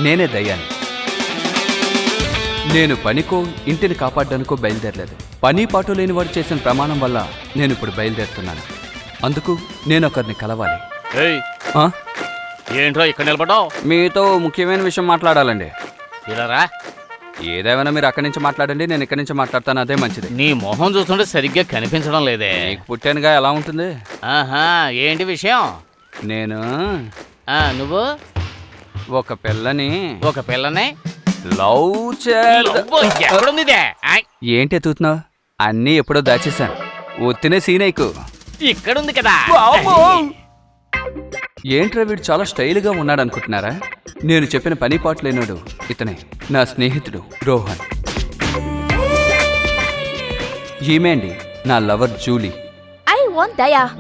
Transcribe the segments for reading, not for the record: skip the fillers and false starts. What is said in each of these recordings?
నేనే దయ్యాన్ని. నేను పనికో ఇంటిని కాపాడడానికో బయలుదేరలేదు. పని పాటు లేని వాడు చేసిన ప్రమాణం వల్ల నేను ఇప్పుడు బయలుదేరుతున్నాను. అందుకు నేను ఒకరిని కలవాలి. ఏంట్రా ఇక్కడ నిలబడ్డావు? మీతో ముఖ్యమైన విషయం మాట్లాడాలండి. ఇలారా. ఏదేమైనా మీరు అక్కడి నుంచి మాట్లాడండి, నేను ఇక్కడి నుంచి మాట్లాడతాను. అదే మంచిది. నీ మొహం చూస్తుంటే సరిగ్గా కనిపించడం లేదే. నీకు పుట్టానుగా ఎలా ఉంటుంది? ఆహా, ఏంటి విషయం? నేను నువ్వు ఒక పిల్లని లవ్ ఎక్కడుందిదే? ఏంటి ఎత్తుతున్నావు? అన్నీ ఎప్పుడో దాచేశాను. ఒత్తినే సీనైకు ఇక్కడుంది కదా. ఏంట్రా వీడు చాలా స్టైల్గా ఉన్నాడు అనుకుంటున్నారా? నేను చెప్పిన పని పాటు లేనాడు ఇతనే, నా స్నేహితుడు రోహన్. ఈమె అండి నా లవర్ జూలీ.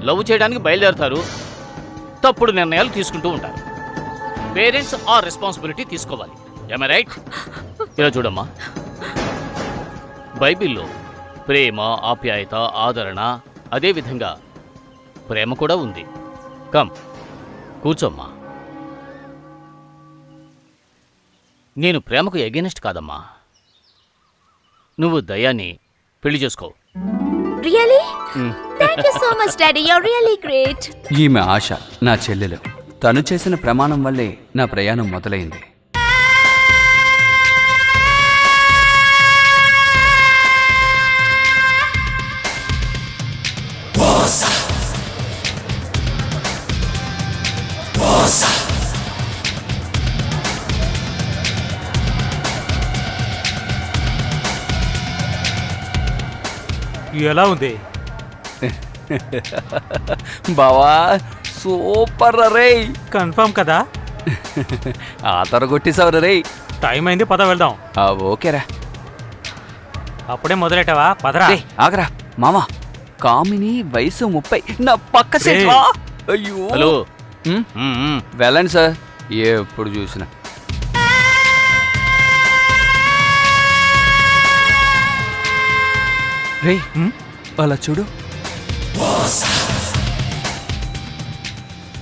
లవ్ చేయడానికి బయలుదేరుతారు, తప్పుడు నిర్ణయాలు తీసుకుంటూ ఉంటారు. పేరెంట్స్ ఆ రెస్పాన్సిబిలిటీ తీసుకోవాలి. ఏమై రైట్? ఇలా చూడమ్మా, బైబిల్లో ప్రేమ, ఆప్యాయత, ఆదరణ, అదేవిధంగా ప్రేమ కూడా ఉంది. కమ్ కూర్చోమ్మా. నేను ప్రేమకు ఎగెనిస్ట్ కాదమ్మా. నువ్వు దయాన్ని పెళ్లి చేసుకో. ఈమె ఆశ నా చెల్లెలు. తను చేసిన ప్రమాణం వల్లే నా ప్రయాణం మొదలైంది. ఎలా ఉంది బావా? సూపర్ రే. కన్ఫర్మ్ కదా? ఆ తరగొట్టేసావు రే. టైం అయింది, పద వెళ్దాం. ఓకేరా. అప్పుడే మొదలెట్టావా? పదరా. ఆగరా మామా, కామిని వయసు 30, నా పక్క సీట్. అయ్యో హలో. వెళ్ళండి సార్. ఎప్పుడు చూసినా రే అలా చూడు.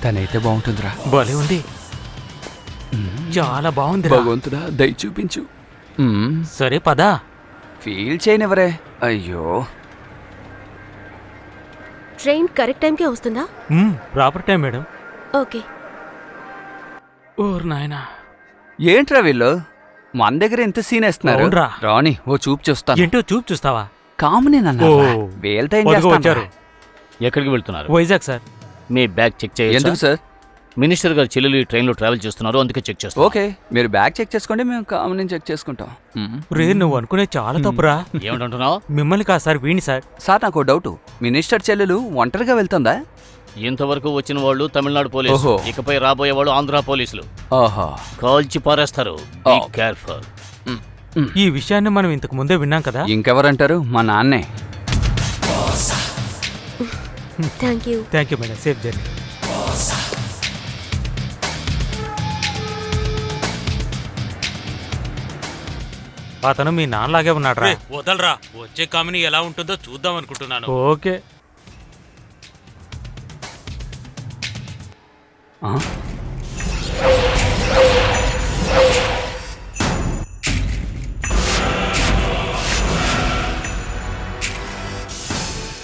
తనైతే బాగుంటుందిరా. భలే ఉంది, చాలా బాగుంది. భగవంతుడా దయ చూపించు. సరే పదా. ఫీల్ చేయనివరే. అయ్యో, ట్రైన్ కరెక్ట్ టైంకే వస్తుందా? Proper time madam. ఓకే. ఓర్ నాయనా, ఏంట్రా వీళ్ళు మన దగ్గర ఎంత సీన్ వేస్తున్నారు? రాణి ఓ చూపు చూస్తాను. ఏంటో చూపు చూస్తావా? కామనే నన్ను వీళ్ళతో ఏం చేస్తారు? ఎక్కడికి వెళ్తున్నారు? వైజాగ్ సార్. మీ బ్యాగ్ చెక్ చేయండి. ఎందుకు సార్? మినిస్టర్ గారు చెల్లెలు ఈ ట్రైన్లో ట్రావెల్ చేస్తున్నారు, అందుకే చెక్ చేస్తాం. ఓకే, మీరు బ్యాగ్ చెక్ చేసుకోండి, మేము కామని చెక్ చేసుకుంటాం. రే నువ్వు అనుకునే చాలా తప్పురా. ఏమంటున్నావు? మిమ్మల్ని కాదు సార్, వీణి సార్. సార్ నాకు డౌట్, మినిస్టర్ చెల్లెలు ఒంటరిగా వెళ్తుందా? ఇంతవరకు వచ్చిన వాళ్ళు తమిళనాడు పోలీసు, ఇకపై రాబోయే వాళ్ళు ఆంధ్ర పోలీసులు. కాల్చి పారేస్తారు. కేర్ఫుల్. ఈ విషయాన్ని మనం ఇంతకు ముందే విన్నాం కదా. ఇంకెవరంటారు? మా నాన్నే. Thank you madam. Safe journey. అతను మీ నాన్నలాగే ఉన్నాడు రా. వదలరా, వచ్చే కామిని ఎలా ఉంటుందో చూద్దాం అనుకుంటున్నాను. ఓకే.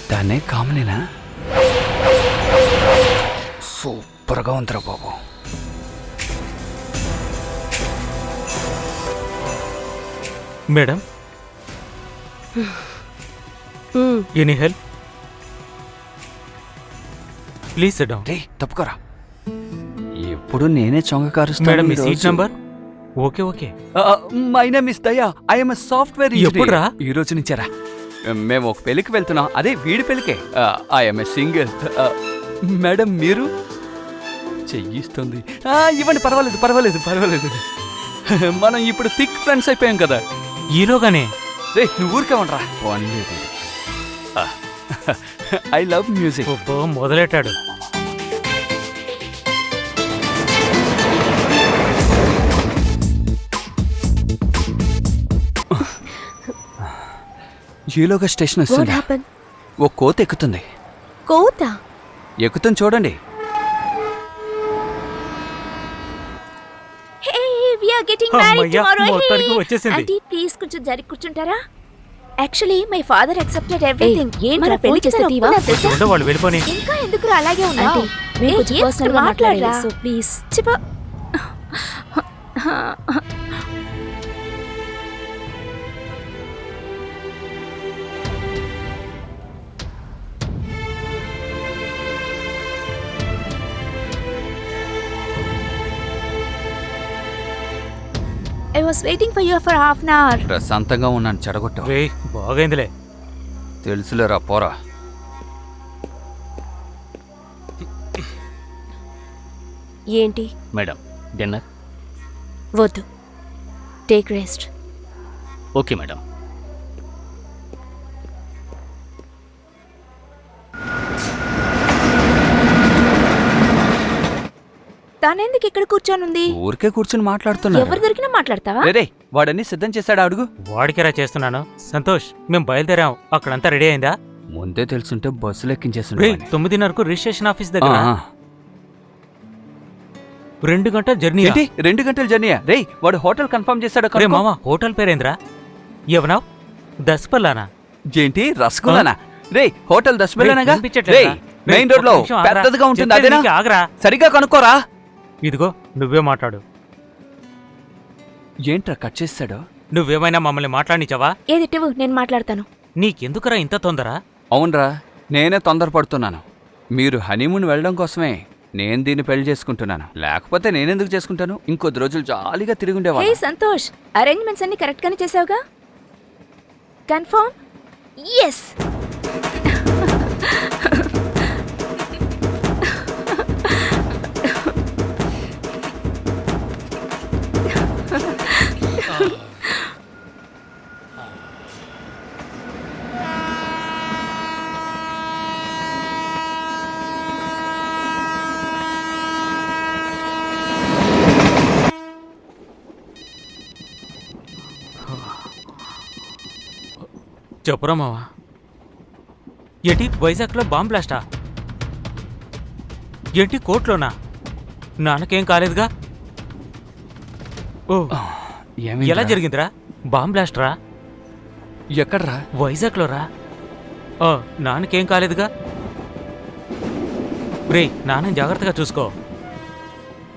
దాన్నే కామనేనా? సూపర్గా ఉందిరా బాబు. Madam, any help? Please sit down. రే తప్పుకోరా, ఎప్పుడు నేనే చొంగకారుస్తాను. మేడం మీ seat number? Okay okay. My name is Daya, I am a software engineer. ఎప్పుడురా? ఈ రోజు నుంచేరా. మేము ఒక పెళ్లికి వెళ్తున్నాం, అదే వీడి పెళ్లికే. I am a single. Madam మీరు? చెయ్యిస్తుంది. ఇవ్వండి, పర్వాలేదు. మనం ఇప్పుడు థిక్ ఫ్రెండ్స్ అయిపోయాం కదా. ఈలోగానే? రే నువ్వు ఊరికే ఉండరా. I love music. మొదలెట్టాడు. ఈలోగా స్టేషన్ వస్తుంది. ఓ కోత ఎక్కుతుంది. కోత ఎక్కుతుంది చూడండి. గెటింగ్ మ్యారీడ్ అమ్మయ్య, టుమారో. మొత్తానికి వచ్చేసింది. ఆంటీ ప్లీజ్ కొంచెం జరిగి కూర్చుంటారా? Actually my father accepted everything. మన పెళ్లి చేస్తే తీవా? ఉండో వాళ్ళు వెళ్ళిపోని. ఇంకా ఎందుకు అలాగే ఉన్నావు? ఆంటీ మేము కొంచెం పర్సనల్ గా మాట్లాడాలి, సో ప్లీజ్. చెప్ప. I was waiting for you for half an hour. ప్రశాంతంగా ఉన్నాను చెడగొట్టావు. రేయ్ బాగైందిలే. తెలుసులేరా పోరా. ఏంటి? Madam dinner. వద్దు, టేక్ రెస్ట్. Okay madam. తనెందుకు ఇక్కడ కూర్చొనుంది? ఊరికే కూర్చుని మాట్లాడుతున్నా. ఎవరు దొరికినా మాట్లాడతావా? రే వాడన్నీ సిద్ధం చేశాడా అడుగు. వాడికిరా చేస్తున్నాను. సంతోష్ మేము బయలుదేరాం. అక్కడంతా రెడీ అయిందా? ముందే తెలుసుంటే బస్సులు రేయ్ ఎక్కించేస్తుండే. 9:30కు రిజిస్ట్రేషన్ ఆఫీస్ దగ్గర. 2 గంటల జర్నీ. ఏంటి 2 గంటల జర్నీయా? రే వాడు హోటల్ కన్ఫర్మ్ చేశాడు. రే మామ హోటల్ పేరేంద్రా? ఏమన్నావ్? దస్పల్లానా? ఏంటి రసగుల్లానా? రే హోటల్ దస్బెల్లనగా. రేయ్, వినిపించట్లేదా? రే మెయిన్ రోడ్ లో ఒక్క నిమిషం ఆగ్రా. పెద్దదిగా ఉంటుంది చెప్పేది అదేనా? నీకు ఆగ్రా. సరిగా కనుక్కోరా. ఇదిగో నువ్వే మాట్లాడు. ఏంట్రా కట్ చేస్తాడు? నువ్వేమైనా మమ్మల్ని మాట్లాడించావా? ఏదిటివు, నేను మాట్లాడతాను. నీకెందుకురా ఇంత తొందర? అవునరా నేనే తొందరపడుతున్నాను. మీరు హనీమూన్ వెళ్ళడం కోసమే నేను దీన్ని పెళ్లి చేసుకుంటున్నాను. లేకపోతే నేనెందుకు చేసుకుంటాను? ఇంకొద్ది రోజులు జాలీగా హే తిరుగుండేవాడు. సంతోష్, అరేంజ్మెంట్స్ అన్ని కరెక్ట్ గానే చేసావుగా? కన్ఫర్మ్? ఎస్. చెప్పురా మావా. ఏంటి వైజాగ్లో బాంబ్ బ్లాస్టా? ఏంటి కోర్టులోనా? నాన్నకేం కాలేదుగా? ఓ ఏమైందిరా? ఎలా జరిగిందిరా? బాంబ్ బ్లాస్టరా? ఎక్కడ్రా? వైజాగ్లో రా. నాన్నకేం కాలేదుగా? రేయ్ నాన్నని జాగ్రత్తగా చూసుకో.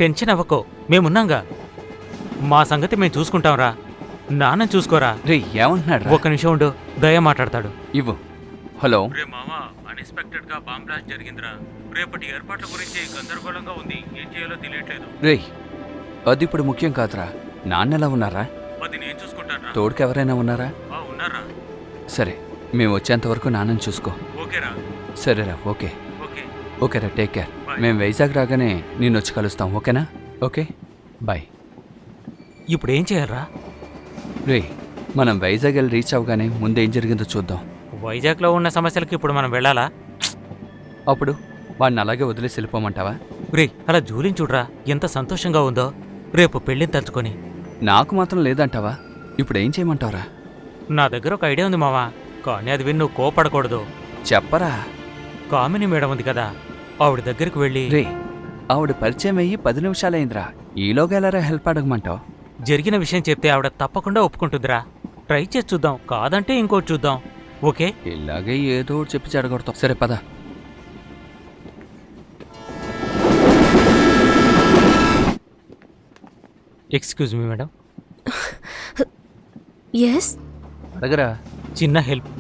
టెన్షన్ అవ్వకో, మేమున్నాంగా. మా సంగతి మేము చూసుకుంటాంరా. నాన్నని చూసుకోరా. రే ఏమంటున్నాడు? ఒక్క నిమిషం ఉండు, దయ మాట్లాడతాడు. ఇవ్వు. హలో. రే మామా, అన్ఎక్స్పెక్టెడ్ గా బాంబ్ బ్లాస్ట్ జరిగిందిరా. రేపటి ఏర్పాట్ల గురించి గందరగోళంగా ఉంది. ఏం చేయాలో తెలియట్లేదు. రేయ్ అది ఇప్పుడు ముఖ్యం కాదురా. నాన్న ఎలా ఉన్నారా? అది నేను చూసుకుంటాను. తోడుకి ఎవరైనా ఉన్నారా? ఉన్నారా? సరే మేము వచ్చేంత వరకు నాన్నని చూసుకో. ఓకేరా. సరేరా. Okay okay. ఓకేరా టేక్ కేర్. మేము వైజాగ్ రాగానే నేను వచ్చి కలుస్తాం. ఓకేనా? Okay bye. ఇప్పుడు ఏం చేయాలరా? రే మనం వైజాగ్ వెళ్ళి రీచ్ అవగానే ముందు ఏం జరిగిందో చూద్దాం. వైజాగ్లో ఉన్న సమస్యలకి ఇప్పుడు మనం వెళ్ళాలా? అప్పుడు వాడిని అలాగే వదిలేసి వెళ్ళిపోమంటావా? రే అలా జూలిని చూడరా, ఎంత సంతోషంగా ఉందో రేపు పెళ్ళిని తలుచుకొని. నాకు మాత్రం లేదంటావా? ఇప్పుడు ఏం చేయమంటావురా? నా దగ్గర ఒక ఐడియా ఉంది మావా, కానీ అది విని నువ్వు కోపడకూడదు. చెప్పరా. కామిని మేడం ఉంది కదా, ఆవిడ దగ్గరికి వెళ్ళి రే ఆవిడ పరిచయం అయ్యి 10 నిమిషాలైందిరా. ఈలోగా ఎలారా హెల్ప్ అడగమంటావు? జరిగిన విషయం చెప్తే ఆవిడ తప్పకుండా ఒప్పుకుంటుందిరా. ట్రై చేసి చూద్దాం, కాదంటే ఇంకోటి చూద్దాం. ఓకే? ఇలాగే ఏదో ఒకటి చెప్పి చెడగొడతాం. సరే పద. Excuse me madam. ఎస్, అడగరా. చిన్న హెల్ప్.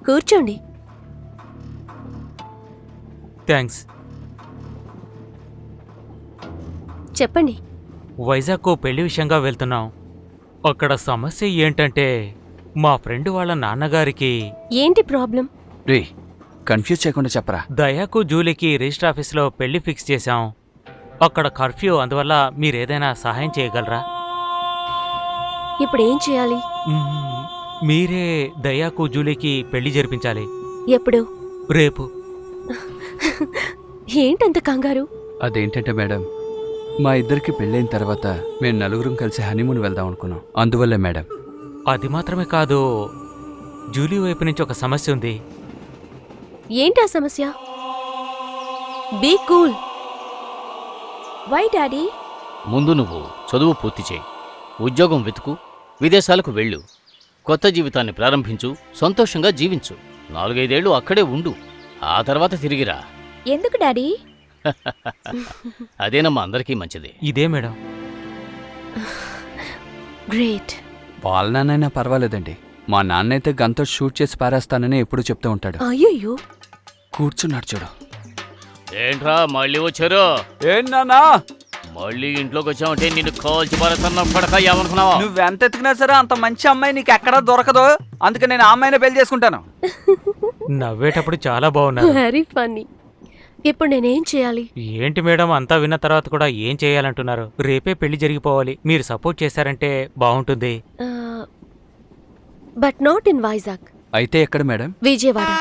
కూర్చోండి. థ్యాంక్స్. చెప్పండి. వైజాగ్కు పెళ్లి విషయంగా వెళ్తున్నాం. అక్కడ సమస్య ఏంటంటే మా ఫ్రెండ్ వాళ్ళ నాన్నగారికి ఏంటి ప్రాబ్లం? రే కన్ఫ్యూజ్ చేయకుండా చెప్పరా. దయాకు జూలీకి రిజిస్టర్ ఆఫీస్లో పెళ్లి ఫిక్స్ చేశాం. అక్కడ కర్ఫ్యూ, అందువల్ల మీరేదైనా సహాయం చేయగలరా? ఇప్పుడు ఏం చేయాలి? మీరే దయాకు జూలీకి పెళ్లి జరిపించాలి. ఎప్పుడు? రేపు. ఏంటంత కంగారు? అదేంటంటే మేడం, మా ఇద్దరికి పెళ్ళైన తర్వాత మేము నలుగురం కలిసి హనీమూన్ వెళ్దాం అనుకున్నాం. అందువల్లే మేడం. అది మాత్రమే కాదు, జూలీ వైపు నుంచి ఒక సమస్య ఉంది. ఏంటి ఆ సమస్య? Be cool. Why daddy? ముందు నువ్వు చదువు పూర్తి చేయి, ఉద్యోగం వెతుకు, విదేశాలకు వెళ్ళు, కొత్త జీవితాన్ని ప్రారంభించు, సంతోషంగా జీవించు. 4-5 ఏళ్ళు అక్కడే ఉండు, ఆ తర్వాత తిరిగిరా. ఎందుకు డాడీ? అదేనమ్మా అందరికీ మంచిది. ఇదే మేడం. గ్రేట్. వాళ్ళ నాన్నైనా పర్వాలేదండి, మా నాన్నైతే గన్తో షూట్ చేసి పారేస్తానని ఎప్పుడూ చెప్తూ ఉంటాడు. అయ్యయ్యో. కూర్చున్నాడు చూడు. ఏంట్రా మళ్ళీ వచ్చారు? ఏం నాన్నా, మళ్ళీ ఇంట్లోకి వచ్చావంటే నిన్ను కాల్చి పారేస్తున్నా పడక ఏమనుకున్నావా? నువ్వెంత ఎత్తుకున్నా సరే అంత మంచి అమ్మాయి నీకు ఎక్కడా దొరకదు, అందుకే నేను ఆ అమ్మాయినే పెళ్లి చేసుకుంటాను. నవ్వేటప్పుడు చాలా బాగున్నారు. Very funny. ఇప్పుడు నేనేం చేయాలి? ఏంటి మేడం, అంతా విన్న తర్వాత కూడా ఏం చేయాలంటున్నారు? రేపే పెళ్లి జరిగిపోవాలి. మీరు సపోర్ట్ చేశారంటే బాగుంటుంది. But not in Vizag. అయితే ఎక్కడ మేడం? విజయవాడ.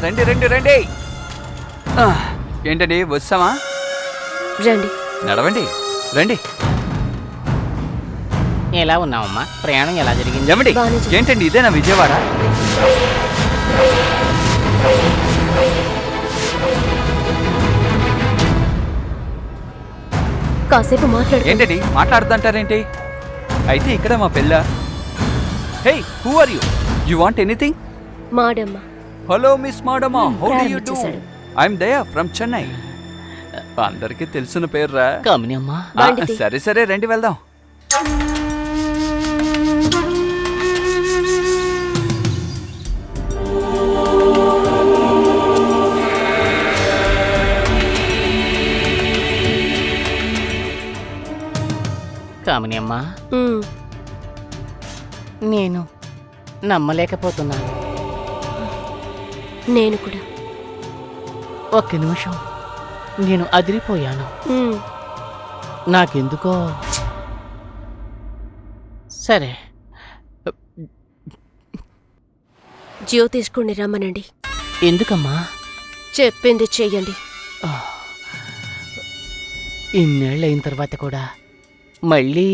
రండి రండి రండి. ఏంటండి వస్తామా? రండి. నడవండి రండి. ఎలా ఉన్నావమ్మా? ప్రయాణం ఎలా జరిగింది? ఏమండి బాగానే జరిగింది. ఏంటండి ఇదేనా విజయవాడ? కాసేపు మాట్లాడు. ఏంటండి మాట్లాడుతుంటారేంటి? అయితే ఇక్కడ మా పెళ్ళ. Hey, who are you? You want anything? మాడమ్మ. హలో మిస్ మాడమా, హౌ డు యు డు? ప్రారంభించేశాడు. I'm Daya from Chennai. అందరికీ తెలిసిన పేర్రా. కామిని అమ్మా. బండిది. సరే సరే రండి వెళ్దాం. కామిని అమ్మా, మ్, నేను నమ్మలేకపోతున్నాను. నేను కూడా. ఒక్క నిమిషం, నేను అదిరిపోయాను. మ్, నాకెందుకో. సరే, జ్యోతిష్కుణ్ణి రమ్మనండి. ఎందుకమ్మా? చెప్పింది చెయ్యండి. ఇన్నేళ్ళైన తర్వాత కూడా మళ్ళీ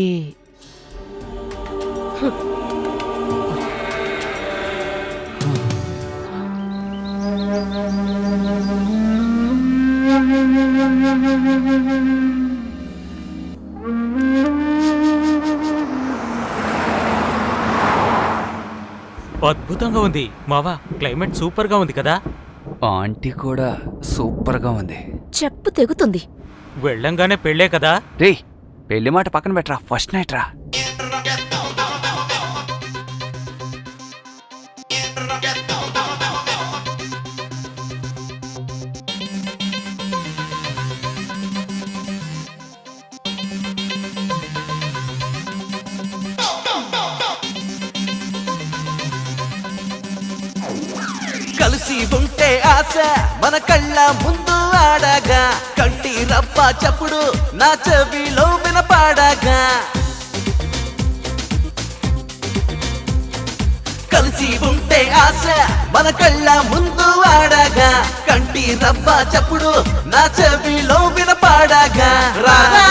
అద్భుతంగా ఉంది మావా. క్లైమేట్ సూపర్ గా ఉంది కదా. ఆంటీ కూడా సూపర్ గా ఉంది. చెప్పు తెగుతుంది. వెళ్ళంగానే పెళ్ళే కదా. రే, పెళ్లి మాట పక్కన పెట్టరా, ఫస్ట్ నైట్ రా. కలిసి ఉంటే ఆశ మన కళ్ళ ముందు ఆడగా, కంటి రప్ప చప్పుడు నా చెవిలో వినపాడగా. కలిసి ఉంటే ఆశ మన కళ్ళ ముందు ఆడగా, కంటి రప్ప చప్పుడు నా చెవిలో వినపాడగా. రారా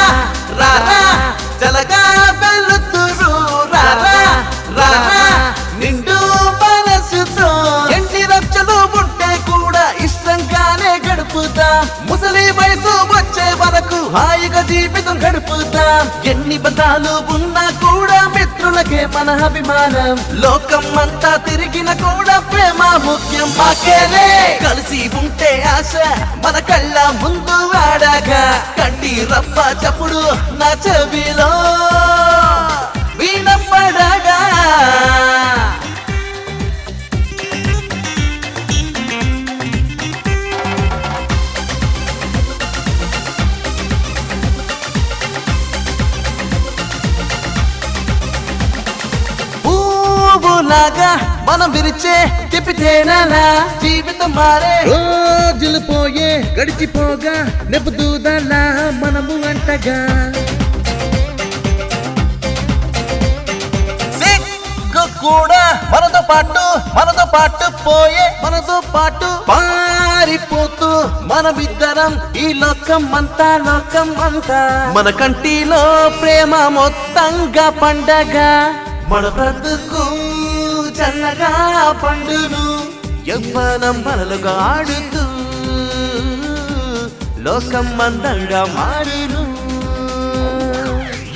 రారా జలగా వెలుతురు, రారా రారా నిండు మనసుతో. ఎన్ని రచ్చలు ఉంటే కూడా ఇష్టంగానే గడుపుతా, ముసలి వయసు వచ్చే వరకు హాయిగా జీవితం గడుపుతా. ఎన్ని బంధాలు ఉన్నా కూడా మిత్రులకే మన అభిమానం, లోకం అంతా తిరిగిన కూడా ప్రేమ ముఖ్యం మాకేలే. కలిసి ఉంటే ఆశ మన కళ్ళ ముందు ఆడగా, కంటి రప్ప చప్పుడు నా చెవిలో వినపడగా. పువ్వులాగా మనం విరిచే తిప్పితేనలా జీవితం మారే రోజులు పోయే గడిచిపోగా నెప్పుదూదలా మనము అంటగా కూడా మనతో పాటు పోయే మనతో పాటు పారిపోతూ మనమిద్దరం ఈ లోకం అంతా మన కంటిలో ప్రేమ మొత్తంగా పండగ మన బ్రతుకు చల్లగా పండును యవ్వనం మనలుగా ఆడుతూ లోకం అందంగా మారును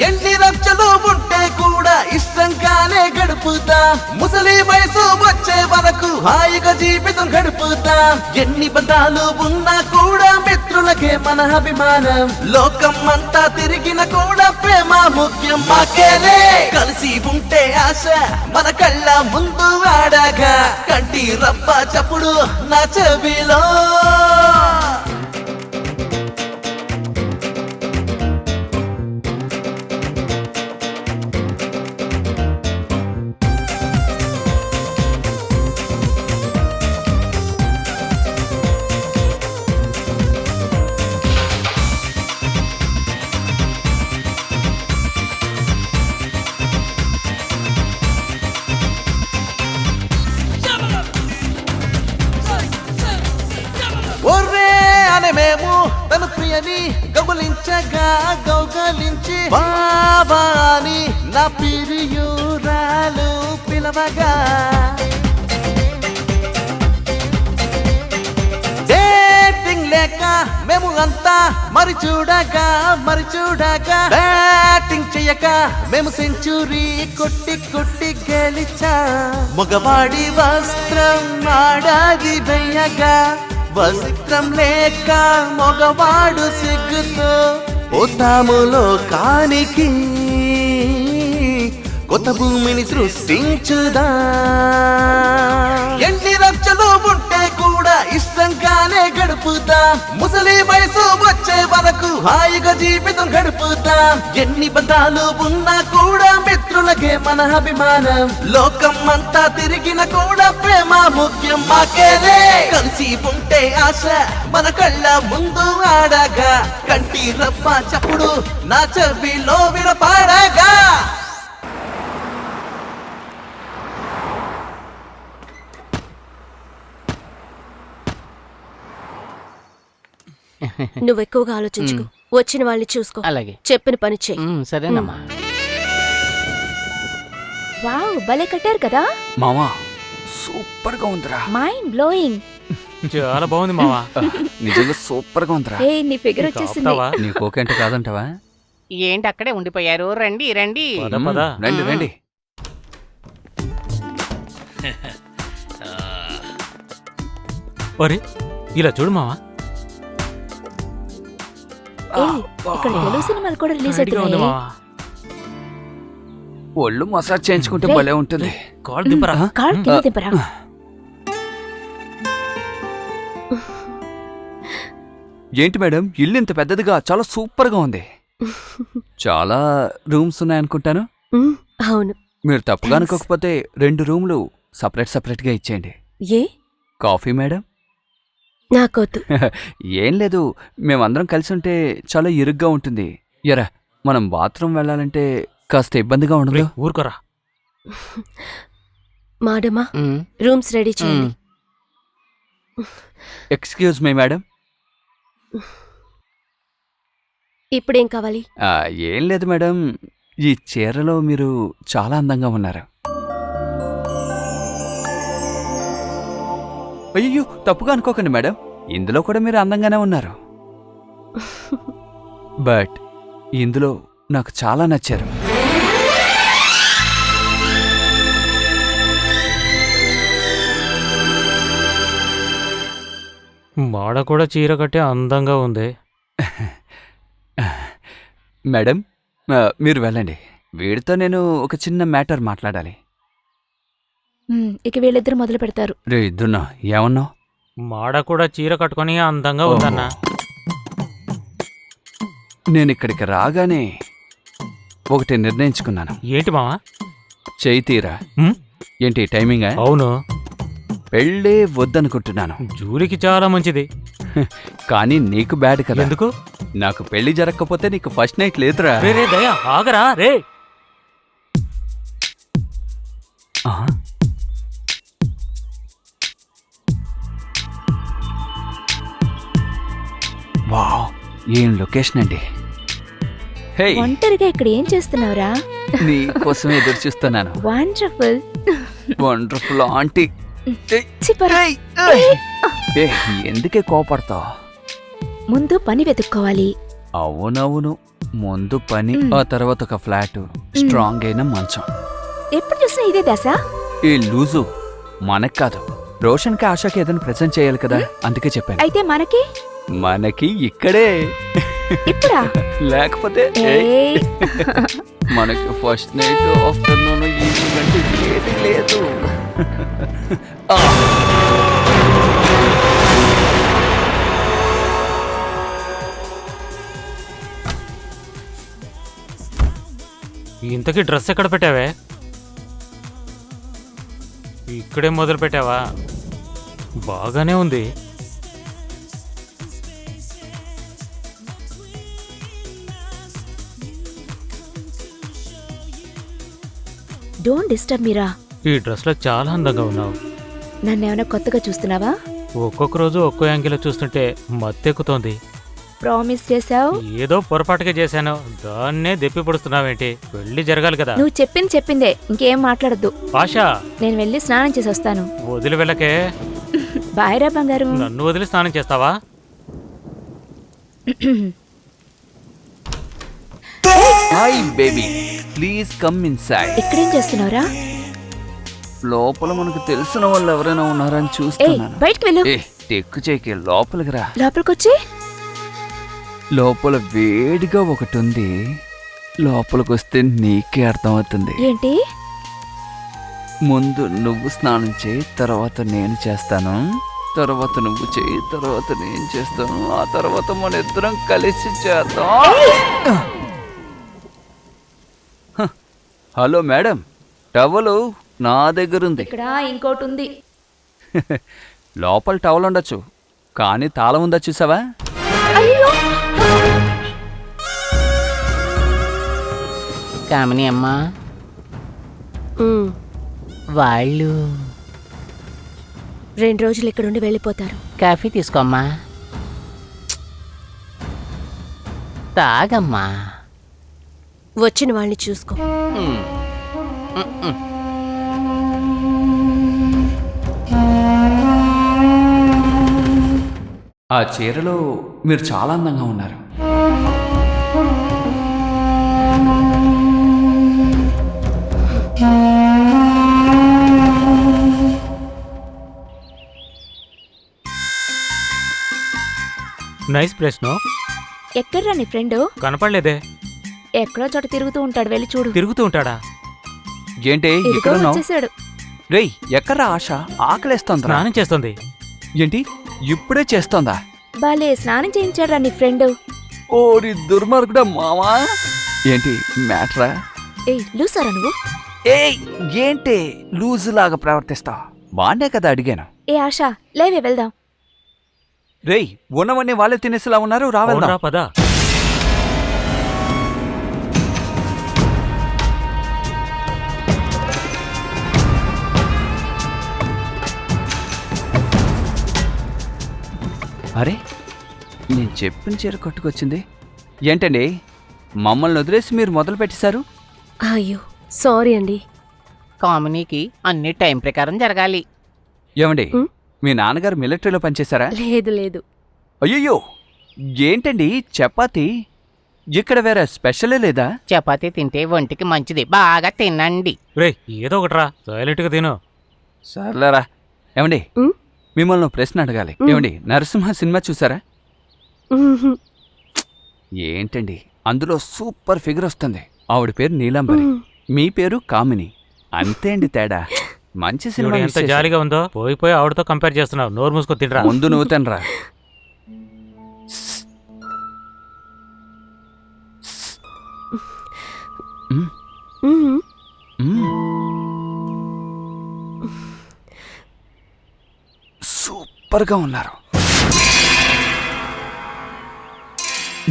ఎన్ని రక్షలు ఉంటే కూడా ఇష్టంగానే గడుపుతా ముసలి వయసు వచ్చే వరకు హాయిగా జీవితం గడుపుతా ఎన్ని బంధాలు ఉన్నా కూడా మిత్రులకే మన అభిమానం లోకం అంతా తిరిగిన కూడా ప్రేమ ముఖ్యం మాకేలే కలిసి ఉంటే ఆశ మన కళ్ళ ముందు ఆడగా కంటి రప్ప చప్పుడు నా చెవిలో మేము తన ప్రియని గౌగలించి బాబాని నా పిరియురాలు పిలవగా డేటింగ్ లేక మేము అంతా మరి చూడగా బ్యాటింగ్ చెయ్యక మేము సెంచురీ కొట్టి గెలిచా మగవాడి వస్త్రం ఆడాది వెయ్యగా వస్త్రం లేక మగవాడు సిగ్గుతో పోతాములో కానికి కొత్త భూమిని సృష్టించుదా ఎన్ని రక్షలు ఉంటే కూడా ఇష్టంగానే గడుపుతా ముసలి వయసు వచ్చే వరకు హాయిగా జీవితం గడుపుతా ఎన్ని బంధాలు ఉన్నా కూడా మిత్రులకే మన అభిమానం లోకం అంతా తిరిగిన కూడా ప్రేమ ముఖ్యం మాకేలే కలిసి ఉంటే ఆశ మన కళ్ళ ముందు ఆడగా కంటి రప్ప చప్పుడు నా చెవిలో వినపాడగా నువ్వు ఎక్కువగా ఆలోచించుకో వచ్చిన వాళ్ళని చూసుకో అలాగే చెప్పిన పని చెయ్యి సరేనమ్మా. వావ్ భలే కట్టారు కదా మావా సూపర్ గా ఉందిరా మైండ్ బ్లోయింగ్ చాలా బాగుంది మావా. నిజంగా సూపర్ గా ఉందిరా ఏ నీ ఫిగర్ వచ్చేసింది ఆపుతావా? నీకు ఓకే అంటే కాదంటావా ఏంటి అక్కడే ఉండిపోయారు? రండి రండి. పద పద. రండి రండి ఒరే ఇలా చూడు మావా. ఏ ఇక్కడ తెలుగు సినిమాలు కూడా రిలీజ్ రెడీగా ఉంది అవుతున్నాయి మావా. ఒళ్ళు మసాజ్ చేయించుకుంటే భలే ఉంటుంది కాల్ దింపరా. కాళ్ళు కింద దింపరా ఏంటి మేడం ఇల్లు ఇంత పెద్దదిగా చాలా సూపర్ గా ఉంది చాలా రూమ్స్ ఉన్నాయనుకుంటాను అవును మీరు తప్పుగా అనుకోకపోతే 2 రూమ్లు సపరేట్ గా ఇచ్చేయండి ఏ కాఫీ మేడం నాకొద్దు ఏం లేదు మేమందరం కలిసి ఉంటే చాలా ఇరుగ్గా ఉంటుంది ఎరా మనం బాత్రూమ్ వెళ్ళాలంటే కాస్త ఇబ్బందిగా ఉండదు ఊరుకోరా. మాడమ్మా మ్మ్. రూమ్స్ రెడీ చేయండి ఎక్స్క్యూజ్ మీ మేడం ఇప్పుడేం కావాలి ఏం లేదు మేడం ఈ చీరలో మీరు చాలా అందంగా ఉన్నారు అయ్యో తప్పుగా అనుకోకండి మేడం ఇందులో కూడా మీరు అందంగానే ఉన్నారు బట్ ఇందులో నాకు చాలా నచ్చారు మాడ కూడా చీర కట్టే అందంగా ఉంది. మేడం మీరు వెళ్ళండి వీడితో నేను ఒక చిన్న మ్యాటర్ మాట్లాడాలి ఇక వీళ్ళిద్దరు మొదలు పెడతారు. రే ఇద్దున్నా ఏమన్నావు మాడ కూడా చీర కట్టుకొని అందంగా ఉందన్నా. నేను ఇక్కడికి రాగానే ఒకటి నిర్ణయించుకున్నాను ఏంటి మావా? చేయి తీరా మ్మ్? ఏంటి టైమింగా? అవును, పెళ్ళే వద్దనుకుంటున్నాను. జూలీకి చాలా మంచిది. కానీ నీకు బ్యాడ్ కదా. ఎందుకు? నాకు పెళ్లి జరగకపోతే నీకు ఫస్ట్ నైట్ లేదురా. రే రే దయా, ఆగరా రే. ఆహా. వావ్, ఏం లొకేషన్ అండి. హే, ఒంటరిగా ఇక్కడ ఏం చేస్తున్నావురా? నీ కోసం ఎదురు చూస్తున్నాను. వండర్ఫుల్. Wonderful aunty. చిపరా. ఎందుకే కోపడతావు? ముందు పని వెతుక్కోవాలి. అవునవును, ముందు పని, ఆ తర్వాత ఒక ఫ్లాట్, స్ట్రాంగ్ అయిన మంచం. ఎప్పుడు చూసినా ఇదే దశ. ఈ లూజు మనకు కాదు, రోషన్కి ఆశకి ఏదైనా ప్రెజెంట్ చేయాలి కదా, అందుకే చెప్పాను. అయితే మనకి మనకి ఇక్కడే. ఇప్పుడా? లేకపోతే ఏయ్. మనకి ఫస్ట్ నైట్ ఆఫ్టర్నూన్ ఈవినింగ్ అంటే ఏది లేదు. ఆ. ఇంతకీ డ్రెస్ ఎక్కడ పెట్టావే? ఇక్కడే మొదలు పెట్టావా? బాగానే ఉంది. డోంట్ డిస్టర్బ్ మీరా. ఈ డ్రెస్లో చాలా అందంగా ఉన్నావు. నన్నేమైనా కొత్తగా చూస్తున్నావా? ఒక్కొక్క రోజు ఒక్కో యాంగిల్లో చూస్తుంటే మత్తెక్కుతోంది. ప్రామిస్ చేసావు. ఏదో పొరపాటుగా చేశాను, దాన్నే దెప్పి పొడుస్తున్నావేంటి? పెళ్లి జరగాలి కదా. నువ్వు చెప్పిందే, ఇంకేం మాట్లాడద్దు. ఆశా, నేను వెళ్ళి స్నానం చేసి వస్తాను. వదిలి వెళ్ళకే. బాయ్రా బంగారు. నన్ను వదిలి స్నానం చేస్తావా? Hi baby, please come inside. ఇక్కడేం చేస్తున్నావురా? లోపల మనకు తెలిసిన వాళ్ళు ఎవరైనా ఉన్నారని ఏయ్, చూస్తున్నాను. బయటికి వెళ్ళు. టెక్కు చేకి లోపలికి రా. లోపలికొచ్చి. లోపల వేడిగా ఒకటి ఉంది, లోపలికి వస్తే నీకే అర్థమవుతుంది. ఏంటి? ముందు నువ్వు స్నానం చేయి, తర్వాత నేను చేస్తాను, తర్వాత నువ్వు చేయి, తర్వాత నేను చేస్తాను, ఆ తర్వాత మన ఇద్దరం కలిసి చేద్దాం. హ, హలో మేడం, టవలు నా దగ్గర ఉంది. ఇక్కడ ఇంకోటి ఉంది. లోపల టవల్ ఉండొచ్చు, కానీ తాళం ఉందా చూసావా? అయ్యో. కామిని అమ్మా, వాళ్ళు 2 రోజులు ఇక్కడుండి వెళ్ళిపోతారు. కాఫీ తీసుకోమ్మా, తాగమ్మా. వచ్చిన వాళ్ళని చూసుకో. ఆ చీరలో మీరు చాలా అందంగా ఉన్నారు. Nice place no. ఎక్కడ్రా నీ ఫ్రెండ్? కనపడలేదే. ఎక్కడో చోట తిరుగుతూ ఉంటాడు, వెళ్ళి చూడు. తిరుగుతూ ఉంటాడా? ఏంటి ఇదిగో ఇక్కడ వచ్చేసాడు. రేయ్, ఎక్కడ్రా ఆశ? ఆకలేస్తోందిరా. స్నానం చేస్తుంది. ఏంటి ఇప్పుడే చేస్తోందా? బాలే స్నానం చేయించాడురా నీ ఫ్రెండ్. ఓరి దుర్మార్గుడా మావా. ఏంటి మ్యాటరా? ఏయ్, లూసారా నువ్వు? ఏయ్, ఏంటి లూజు లాగా ప్రవర్తిస్తావు? బానే కదా అడిగాను. ఏ ఆశ, లేవే వెళ్దాం. రేయ్, ఉన్నవన్నీ వాళ్ళే తినేసేలా ఉన్నారు, రావెళ్దాం. అవునరా, పద. అరే, నేను చెప్పిన చీర కట్టుకొచ్చింది. ఏంటండి, మమ్మల్ని వదిలేసి మీరు మొదలు పెట్టేశారు? అయ్యో, సారీ అండి. కామినీకి అన్ని టైం ప్రకారం జరగాలి. ఏమండి, ఉమ్? మీ నాన్నగారు మిలిటరీలో పనిచేశారా? లేదు లేదు. అయ్యో, ఏంటండి చపాతి? ఇక్కడ వేరే స్పెషలే లేదా? చపాతీ తింటే ఒంటికి మంచిది, బాగా తినండి. రే, ఏదో ఒకటిరా, సైలెంట్గా తిను. సర్లేరా. ఏమండి, ఉమ్? మిమ్మల్ని ఓ ప్రశ్న అడగాలి. ఏమండి, నరసింహ సినిమా చూసారా? మ్మ్హ్మ్. ఏంటండి, అందులో సూపర్ ఫిగర్ వస్తుంది. ఆవిడ పేరు నీలాంబరి, మీ పేరు కామిని. అంతే అండి తేడా. మంచి సినిమా చూడు మిస్ ఎంత చేశారు. జాలిగా ఉందో. పోయి ఆవిడతో కంపేర్ చేస్తున్నావు. నోరు మూసుకో తినరా. ముందు నువ్వు తినరా. మ్మ్. మ్మ్. సూపర్గా ఉన్నారు.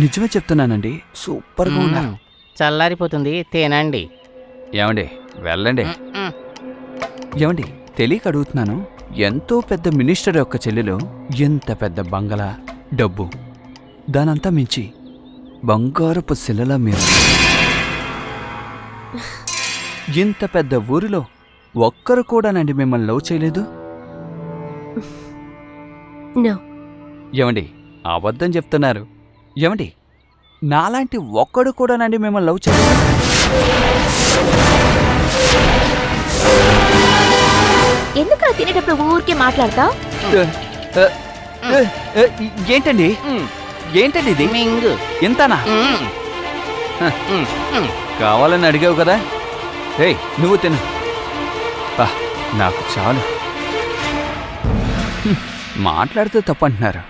నిజమే చెప్తున్నానండి, సూపర్గా ఉన్నారు. చల్లారిపోతుంది, తినండి. ఏమండి వెళ్ళండి. ఏమండి తెలియక అడుగుతున్నాను, ఎంతో పెద్ద మినిస్టర్ యొక్క చెల్లెలు ఎంత పెద్ద బంగళా, డబ్బు, దానంతా మించి బంగారపు శిలలా మీరు. ఇంత పెద్ద ఊరిలో ఒక్కరు కూడానండి మిమ్మల్ని లవ్ చేయలేదు? నో. ఏమండి అబద్ధం చెప్తున్నారు. ఏమండి నాలాంటి ఒక్కడు కూడానండి మిమ్మల్ని లవ్ చేయలేదు? ఎందుకు తినేటప్పుడు ఊరికే మాట్లాడతావు? ఏంటండి ఏంటండి ఇది? మింగు. ఎంతనా? కావాలని అడిగావు కదా, ఏయ్ నువ్వు తిను. నాకు చాలు. మాట్లాడితే తప్పంటున్నారు.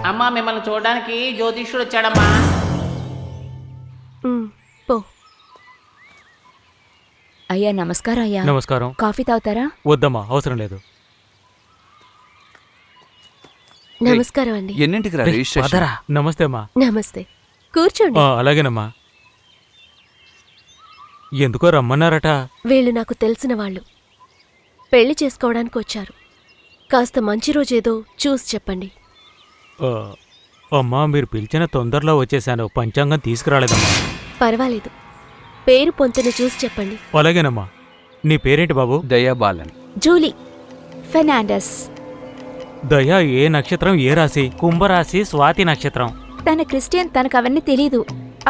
అమ్మా, మిమ్మల్ని చూడడానికి జ్యోతిష్యుడు వచ్చాడమ్మా. పో. అయ్యా నమస్కారం. అయ్యా నమస్కారం. కాఫీ తాగుతారా? వద్దమ్మా, అవసరం లేదు. నమస్కారం అండి. ఎన్నింటికి రా రిజిస్ట్రేషన్? పదరా. నమస్తే అమ్మా. నమస్తే. కూర్చోండి. అలాగేనమ్మా. ఎందుకో రమ్మన్నారట. వీళ్ళు నాకు తెలిసిన వాళ్ళు. పెళ్లి చేసుకోవడానికి వచ్చారు. కాస్త మంచి రోజేదో చూసి చెప్పండి. అమ్మా, మీరు పిలిచిన తొందరలో వచ్చేసాను. పంచాంగం తీసుకురాలేదమ్మా. పర్వాలేదు, పేరు పొంతను చూసి చెప్పండి. అలాగేనమ్మా. నీ పేరేంటి బాబు? దయాబాలన్. Julie Fernandes. దయ ఏ నక్షత్రం, ఏ రాశి? కుంభరాశి, స్వాతి నక్షత్రం. తన క్రిస్టియన్, తనకు అవన్నీ తెలీదు.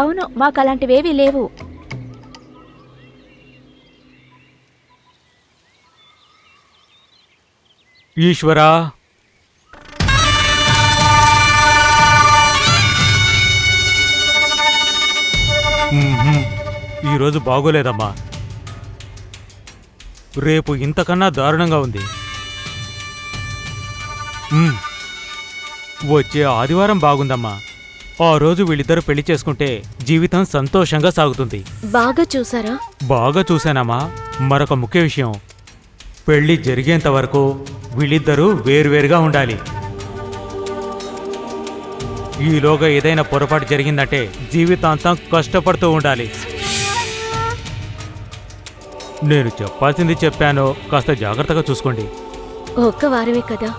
అవును, మాకు అలాంటివేవీ లేవు. ఈశ్వరా, ఈరోజు బాగోలేదమ్మా. రేపు ఇంతకన్నా దారుణంగా ఉంది. వచ్చే ఆదివారం బాగుందమ్మా. ఆ రోజు వీళ్ళిద్దరూ పెళ్లి చేసుకుంటే జీవితం సంతోషంగా సాగుతుంది. బాగా చూసారా? బాగా చూశానమ్మా. మరొక ముఖ్య విషయం, పెళ్లి జరిగేంత వరకు వీళ్ళిద్దరూ వేరువేరుగా ఉండాలి. ఈలోగా ఏదైనా పొరపాటు జరిగిందంటే జీవితాంతం కష్టపడుతూ ఉండాలి. నేను చెప్పాల్సింది చెప్పాను, కాస్త జాగ్రత్తగా చూసుకోండి. ఒక్క వారమే కదా,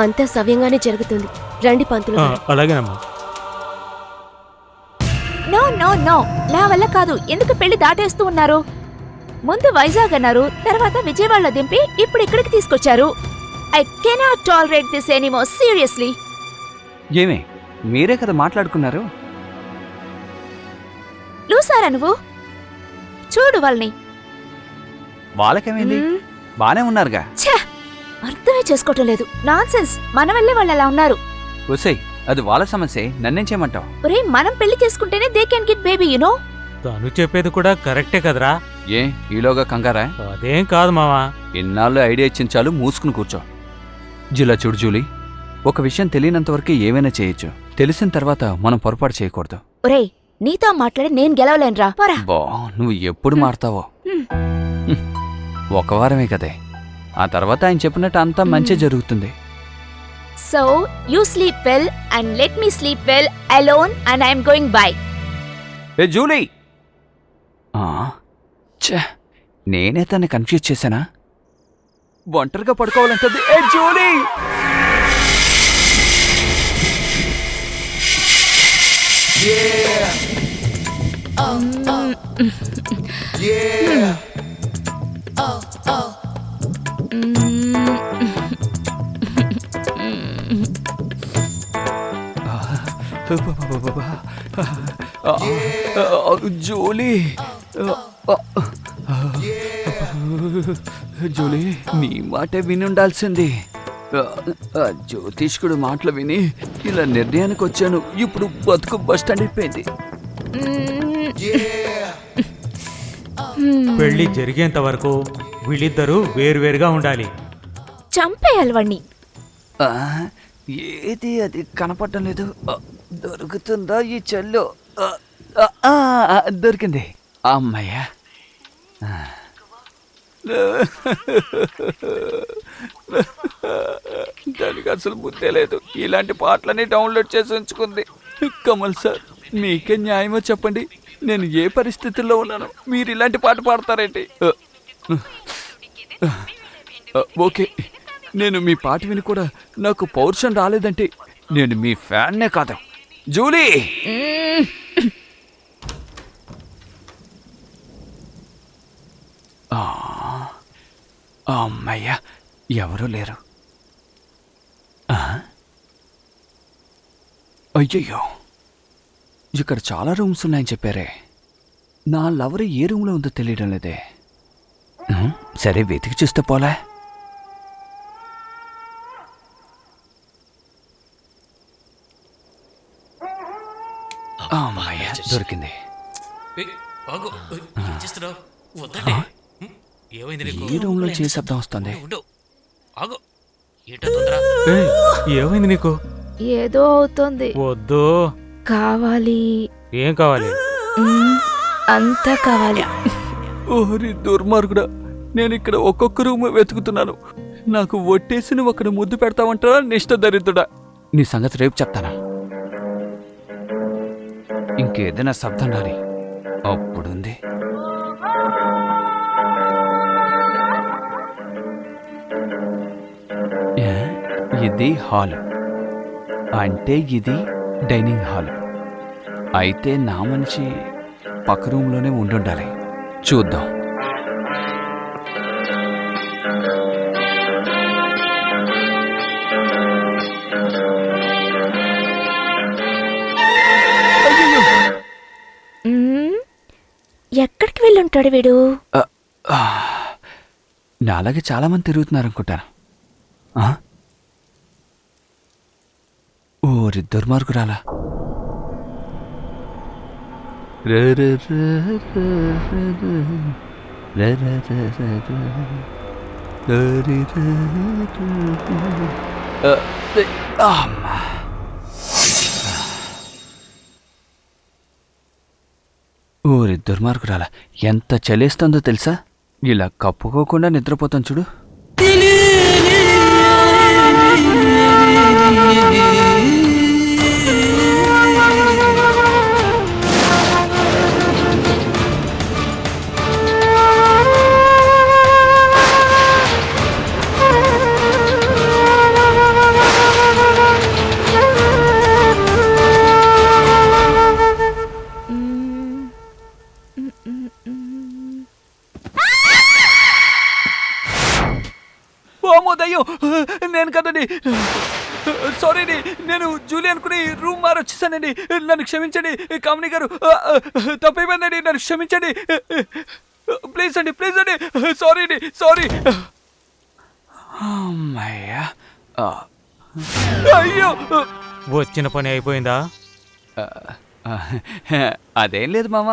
అంతా సవ్యంగానే జరుగుతుంది. రండి పంతులు గారు. అలాగేనమ్మా. నో నో నో, నా వల్ల కాదు. ఎందుకు పెళ్లి దాటేస్తూ ఉన్నారు? ముందు వైజాగ్ అన్నారు, తర్వాత విజయవాడలో దింపి ఇప్పుడు ఇక్కడికి తీసుకొచ్చారు. I cannot tolerate this anymore, seriously. ఏమే మీరే కదా మాట్లాడుకున్నారు? లూసారా నువ్వు? చూడు వాళ్ళని. వాళ్ళకేమైంది? బానే ఉన్నారుగా. ఛే, అర్థమే చేసుకోవటం లేదు. నాన్సెన్స్. మన వల్లే వాళ్ళు అలా ఉన్నారు. ఒసేయ్, అది వాళ్ళ సమస్యే, నన్నేం చేయమంటావు? ఒరే, మనం పెళ్లి చేసుకుంటేనే they can get baby, you know. తను చెప్పేది కూడా కరెక్టే కదరా. ఏ ఈలోగా కంగారా? అదేం కాదు మావా. ఇన్నాళ్ళు ఐడియా ఇచ్చిన చాలు, మూసుకుని కూర్చో. జిలా చూడు జూలీ, ఒక విషయం తెలియనంతవరకు ఏమైనా చేయొచ్చు. తెలిసిన తర్వాత మనం పొరపాటు చేయకూడదు. ఒరే, నీతో మాట్లాడి నేను గెలవలేనురా. పోరా. బా, నువ్వు ఎప్పుడు మారుతావో. ఒక వారమే కదే, ఆ తర్వాత ఆయన చెప్పినట్టు అంతా మంచి జరుగుతుంది. So you sleep well and let me sleep well alone and I'm going by. A Julie! ఛే, నేనే తన్ని కన్ఫ్యూజ్ చేశానా? ఒంటరిగా పడుకోవాలంటది. ఏ జూలీ! జూలీ, జూలీ, నీ మాటే విని ఉండాల్సింది. జ్యోతిష్కుడు మాటలు విని ఇలా నిర్ణయానికి వచ్చాను. ఇప్పుడు బతుకు బస్టాండ్ అయిపోయింది. పెళ్లి జరిగేంత వరకు వీళ్ళిద్దరూ వేరువేరుగా ఉండాలి. చంపేయాలి వాణ్ణి. ఆ, ఏది అది కనపడటం లేదు. దొరుకుతుందా ఈ చెల్లు? దొరికింది. అమ్మయ్యా. దానికి అసలు బుద్ధే లేదు. ఇలాంటి పాటలని డౌన్లోడ్ చేసి ఉంచుకుంది. కమల్ సార్, మీకే న్యాయమో చెప్పండి. నేను ఏ పరిస్థితుల్లో ఉన్నాను, మీరు ఇలాంటి పాట పాడతారేంటి? ఓకే, నేను మీ పాట విని కూడా నాకు పౌరుషం రాలేదంటే నేను మీ ఫ్యాన్నే కాదు. జూలీ, అమ్మయ్యా, ఎవరూ లేరు. అయ్యయ్యో, ఇక్కడ చాలా రూమ్స్ ఉన్నాయని చెప్పారే. నా లవర్ ఏ రూమ్లో ఉందో తెలియడం లేదే. సరే, వెతికి చూస్తే పోలే. అమ్మయ్యా, దొరికింది. ఏయ్, ఆగు. ఏం చేస్తున్నావు? వద్దండి. ఏమైంది నీకు? ఈ రూమ్ లో చేసే శబ్దం వస్తుంది. ఉండు. ఆగు. ఏంటో తొందర? ఏయ్, ఏమైంది నీకు? ఏదో అవుతోంది. వద్దు. కావాలి. ఏం కావాలి? అంతా కావాలి. ఓరి దుర్మార్గుడా, నేను ఇక్కడ ఒక్కొక్క రూమ్ వెతుకుతున్నాను. నాకు ఒట్టేసి ఒకడు ముద్దు పెడతావంటారా నిష్ట దరిద్రుడా? నీ సంగతి రేపు చెప్తానా? ఇంకేదైనా శబ్దం రాని అప్పుడుంది. ఇది హాల్ అంటే ఇది డైనింగ్ హాల్ అయితే నా మనిషి పక్క రూమ్లోనే ఉండుండాలి. చూద్దాం. ఎక్కడికి వెళ్ళుంటాడు వీడు? నాలాగే చాలా మంది తిరుగుతున్నారు అనుకుంటాను. ఓరి దుర్మార్గురాలా. ఓరి దుర్మార్గురాలా, ఎంత చలేస్తుందో తెలుసా? ఇలా కప్పుకోకుండా నిద్రపోతాం చూడు. దయ్యం నేను కదండి, సారీ అండి, నేను జూలీ అనుకుని రూమ్ మారి వచ్చేసానండి. నన్ను క్షమించండి కామిని గారు, తప్పైపోయిందండి, నన్ను క్షమించండి ప్లీజ్ అండి, ప్లీజ్ అండి, సారీ అండి, సారీ. అమ్మయ్యా, అయ్యో, వచ్చిన పని అయిపోయిందా? అదేం లేదు మామ,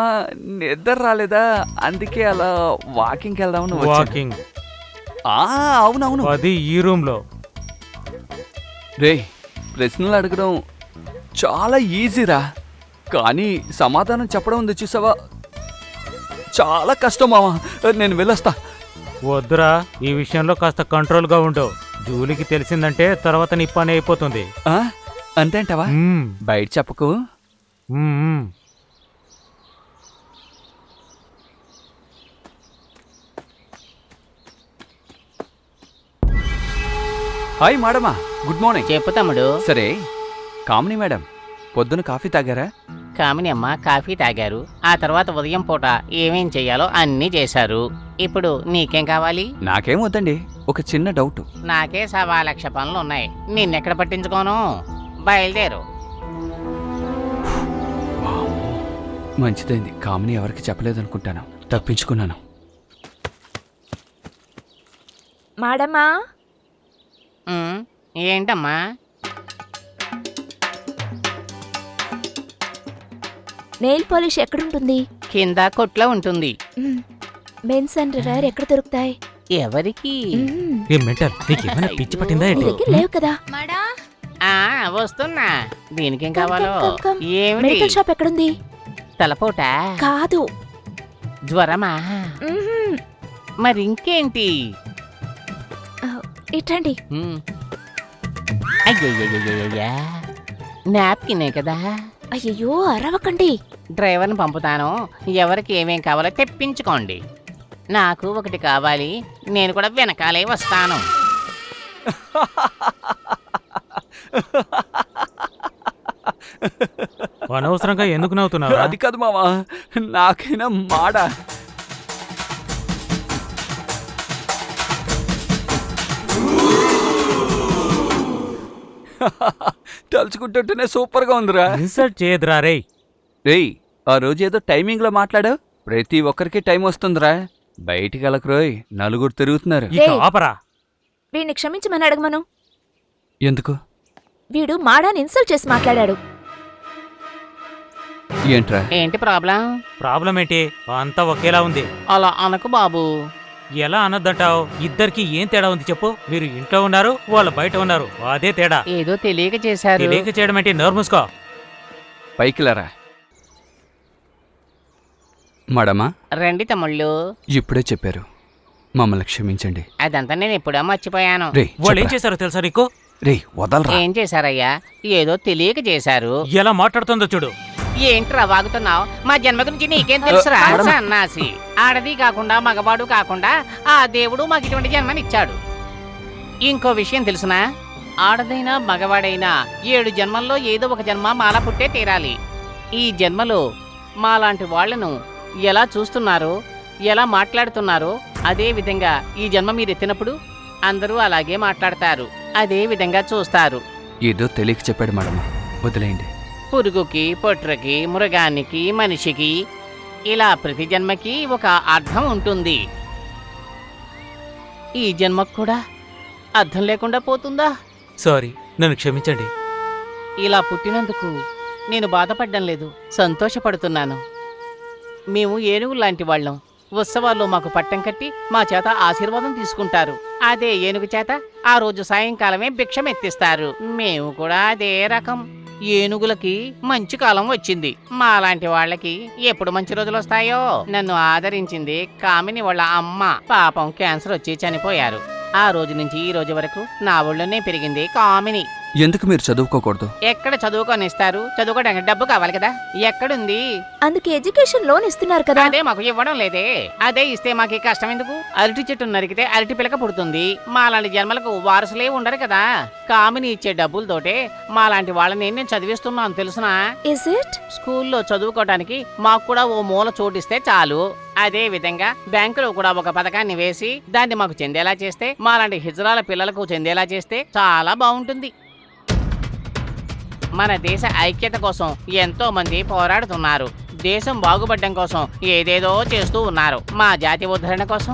నిద్ర రాలేదా, అందుకే అలా వాకింగ్కి వెళ్దామని. వాకింగ్? అవునవును, అది ఈ రూమ్ లో. రే, ప్రశ్నలు అడగడం చాలా ఈజీరా, కానీ సమాధానం చెప్పడం ఉంది చూసావా, చాలా కష్టం మామ. నేను వెళ్ళొస్తా. వద్దురా, ఈ విషయంలో కాస్త కంట్రోల్గా ఉండు. జూలీకి తెలిసిందంటే తర్వాత నీ పని అయిపోతుంది. అంతే అంటావా? బయట చెప్పకు. హాయ్ మేడమా, గుడ్ మార్నింగ్. చెప్పు తమ్ముడు. సరే, కామిని మేడం, పొద్దున కాఫీ తాగారా? కామిని అమ్మ కాఫీ తాగారు. ఆ తర్వాత ఉదయం పూట ఏమేం చెయ్యాలో అన్నీ చేశారు. ఇప్పుడు నీకేం కావాలి? నాకేం వద్దండి, ఒక చిన్న డౌట్. నాకే 1,00,000 పనులు ఉన్నాయి, నిన్నెక్కడ పట్టించుకోను. బయలుదేరు. మంచిదైంది, కామిని ఎవరికి చెప్పలేదనుకుంటాను, తప్పించుకున్నాను. మాడమ్మా. ఏంటమ్మా? నెయిల్ పాలిష్ ఎక్కడుంటుంది? కింద కొట్లో ఉంటుంది. మెన్స్ అండ్ రేర్ ఎక్కడ దొరుకుతాయి? ఎవరికి? ఏ మెంటల్, నీకేమైనా పిచ్చి పట్టిందా నీ ఏంటి? దగ్గర లేవు కదా. వస్తున్నా. దీనికేం కమ్, కావాలో? Come, come. ఏమిటి? మెడికల్ షాప్ ఎక్కడుంది? తలపోట? కాదు. జ్వరమా? మ్మ్. మరి ఇంకేంటి? ఇట్రండి. అయ్యయ్యయ్యయ్యా, నాప్కినే కదా. అయ్యయ్యో అరవకండి. డ్రైవర్ని పంపుతాను, ఎవరికి ఏమేం కావాలో తెప్పించుకోండి. నాకు ఒకటి కావాలి, నేను కూడా వెనకాలే వస్తాను. అనవసరంగా ఎందుకు నవ్వుతున్నావు? అది కాదు మావా, నాకైనా మాడ. తలుచుకుంటుంటేనే సూపర్గా ఉందిరా. ఇన్సల్ట్ చేయదురా రేయ్. రేయ్, ఆ రోజు ఏదో టైమింగ్లో మాట్లాడావు. ప్రతి ఒక్కరికి టైం వస్తుందిరా. బయటికి వెళ్ళకరోయ్, నలుగురు తిరుగుతున్నారు. ఇక ఏయ్. ఆపరా. వీడిని క్షమించమని అడగమను. ఎందుకు? వీడు మాడాని ఇన్సల్ట్ చేసి మాట్లాడాడు. ఏంట్రా? ఏంటి ప్రాబ్లం? ప్రాబ్లం ఏంటి? అంతా ఒకేలా ఉంది. అలా అనకు బాబు. ఎలా అనొద్దంటావు? ఇద్దరికి ఏం తేడా ఉంది చెప్పు. మీరు ఇంట్లో ఉన్నారు, వాళ్ళు బయట ఉన్నారు, అదే తేడా. ఏదో తెలియక చేశారు. తెలియక చేయడం ఏంటి? నోరు మూసుకో. పైకిలారా. మడమా, రండి తమ్ముళ్ళు. ఇప్పుడే చెప్పారు, మమ్మల్ని క్షమించండి. అదంతా నేను ఎప్పుడో మర్చిపోయాను. రేయ్, వాళ్ళు ఏం చెప్పరా. చేశారో తెలుసా నీకు? రేయ్, వదలరా. ఏం చేశారయ్యా? ఏదో తెలియక చేశారు. ఎలా మాట్లాడుతుందో చూడు. ఏంట్రా వాగుతున్నావు? మా జన్మ గురించి నీకేం తెలుసురా సన్నాసి? ఆడది కాకుండా మగవాడు కాకుండా ఆ దేవుడు మాకు ఇటువంటి జన్మనిచ్చాడు. ఇంకో విషయం తెలుసునా? ఆడదైనా మగవాడైనా 7 జన్మల్లో ఏదో ఒక జన్మ మాల పుట్టే తీరాలి. ఈ జన్మలో మాలాంటి వాళ్లను ఎలా చూస్తున్నారో, ఎలా మాట్లాడుతున్నారో అదే విధంగా ఈ జన్మ మీరు ఎత్తినప్పుడు అందరూ అలాగే మాట్లాడతారు, అదే విధంగా చూస్తారు. ఏదో తెలియక చెప్పాడు మడమా, వదిలేయండి. పురుగుకి, పొట్రకి, మృగానికి, మనిషికి ఇలా ప్రతి జన్మకి ఒక అర్థం ఉంటుంది. ఈ జన్మకు కూడా అర్థం లేకుండా పోతుందా? సారీ, నన్ను క్షమించండి. ఇలా పుట్టినందుకు నేను బాధపడ్డం లేదు, సంతోషపడుతున్నాను. మేము ఏనుగు లాంటి వాళ్ళం. ఉత్సవాల్లో మాకు పట్టం కట్టి మా చేత ఆశీర్వాదం తీసుకుంటారు. అదే ఏనుగు చేత ఆ రోజు సాయంకాలమే భిక్షం ఎత్తిస్తారు. మేము కూడా అదే రకం. ఏనుగులకి మంచి కాలం వచ్చింది, మాలాంటి వాళ్ళకి ఎప్పుడు మంచి రోజులు వస్తాయో. నన్ను ఆదరించింది కామిని వాళ్ళ అమ్మ. పాపం క్యాన్సర్ వచ్చి చనిపోయారు. ఆ రోజు నుంచి ఈ రోజు వరకు నా ఊళ్ళోనే పెరిగింది కామిని. ఎందుకు మీరు చదువుకోకూడదు? ఎక్కడ చదువుకొనిస్తారు? చదువుకోవడానికి డబ్బు కావాలి కదా. ఎక్కడుంది? అందుకే ఎడ్యుకేషన్ లోన్ ఇస్తున్నారు కదా. అదే మాకు ఇవ్వడం లేదే. అదే ఇస్తే మాకు కష్టం ఎందుకు? అరటి చెట్టు నరికితే అరటి పిలక పుడుతుంది. మాలాంటి జన్మలకు వారసులే ఉండరు కదా. కామిని ఇచ్చే డబ్బులతోటే మాలాంటి వాళ్ళని నేను చదివిస్తున్నాను తెలుసునా? Is it? స్కూల్లో చదువుకోవడానికి మాకు కూడా ఓ మూల చోటిస్తే చాలు. అదే విధంగా బ్యాంకులో కూడా ఒక పథకాన్ని వేసి దాన్ని మాకు చెందేలా చేస్తే, మాలాంటి హిజ్రాల పిల్లలకు చెందేలా చేస్తే చాలా బాగుంటుంది. మన దేశ ఐక్యత కోసం ఎంతో మంది పోరాడుతున్నారు. దేశం బాగుపడడం కోసం ఏదేదో చేస్తూ ఉన్నారు. మా జాతి ఉద్ధరణ కోసం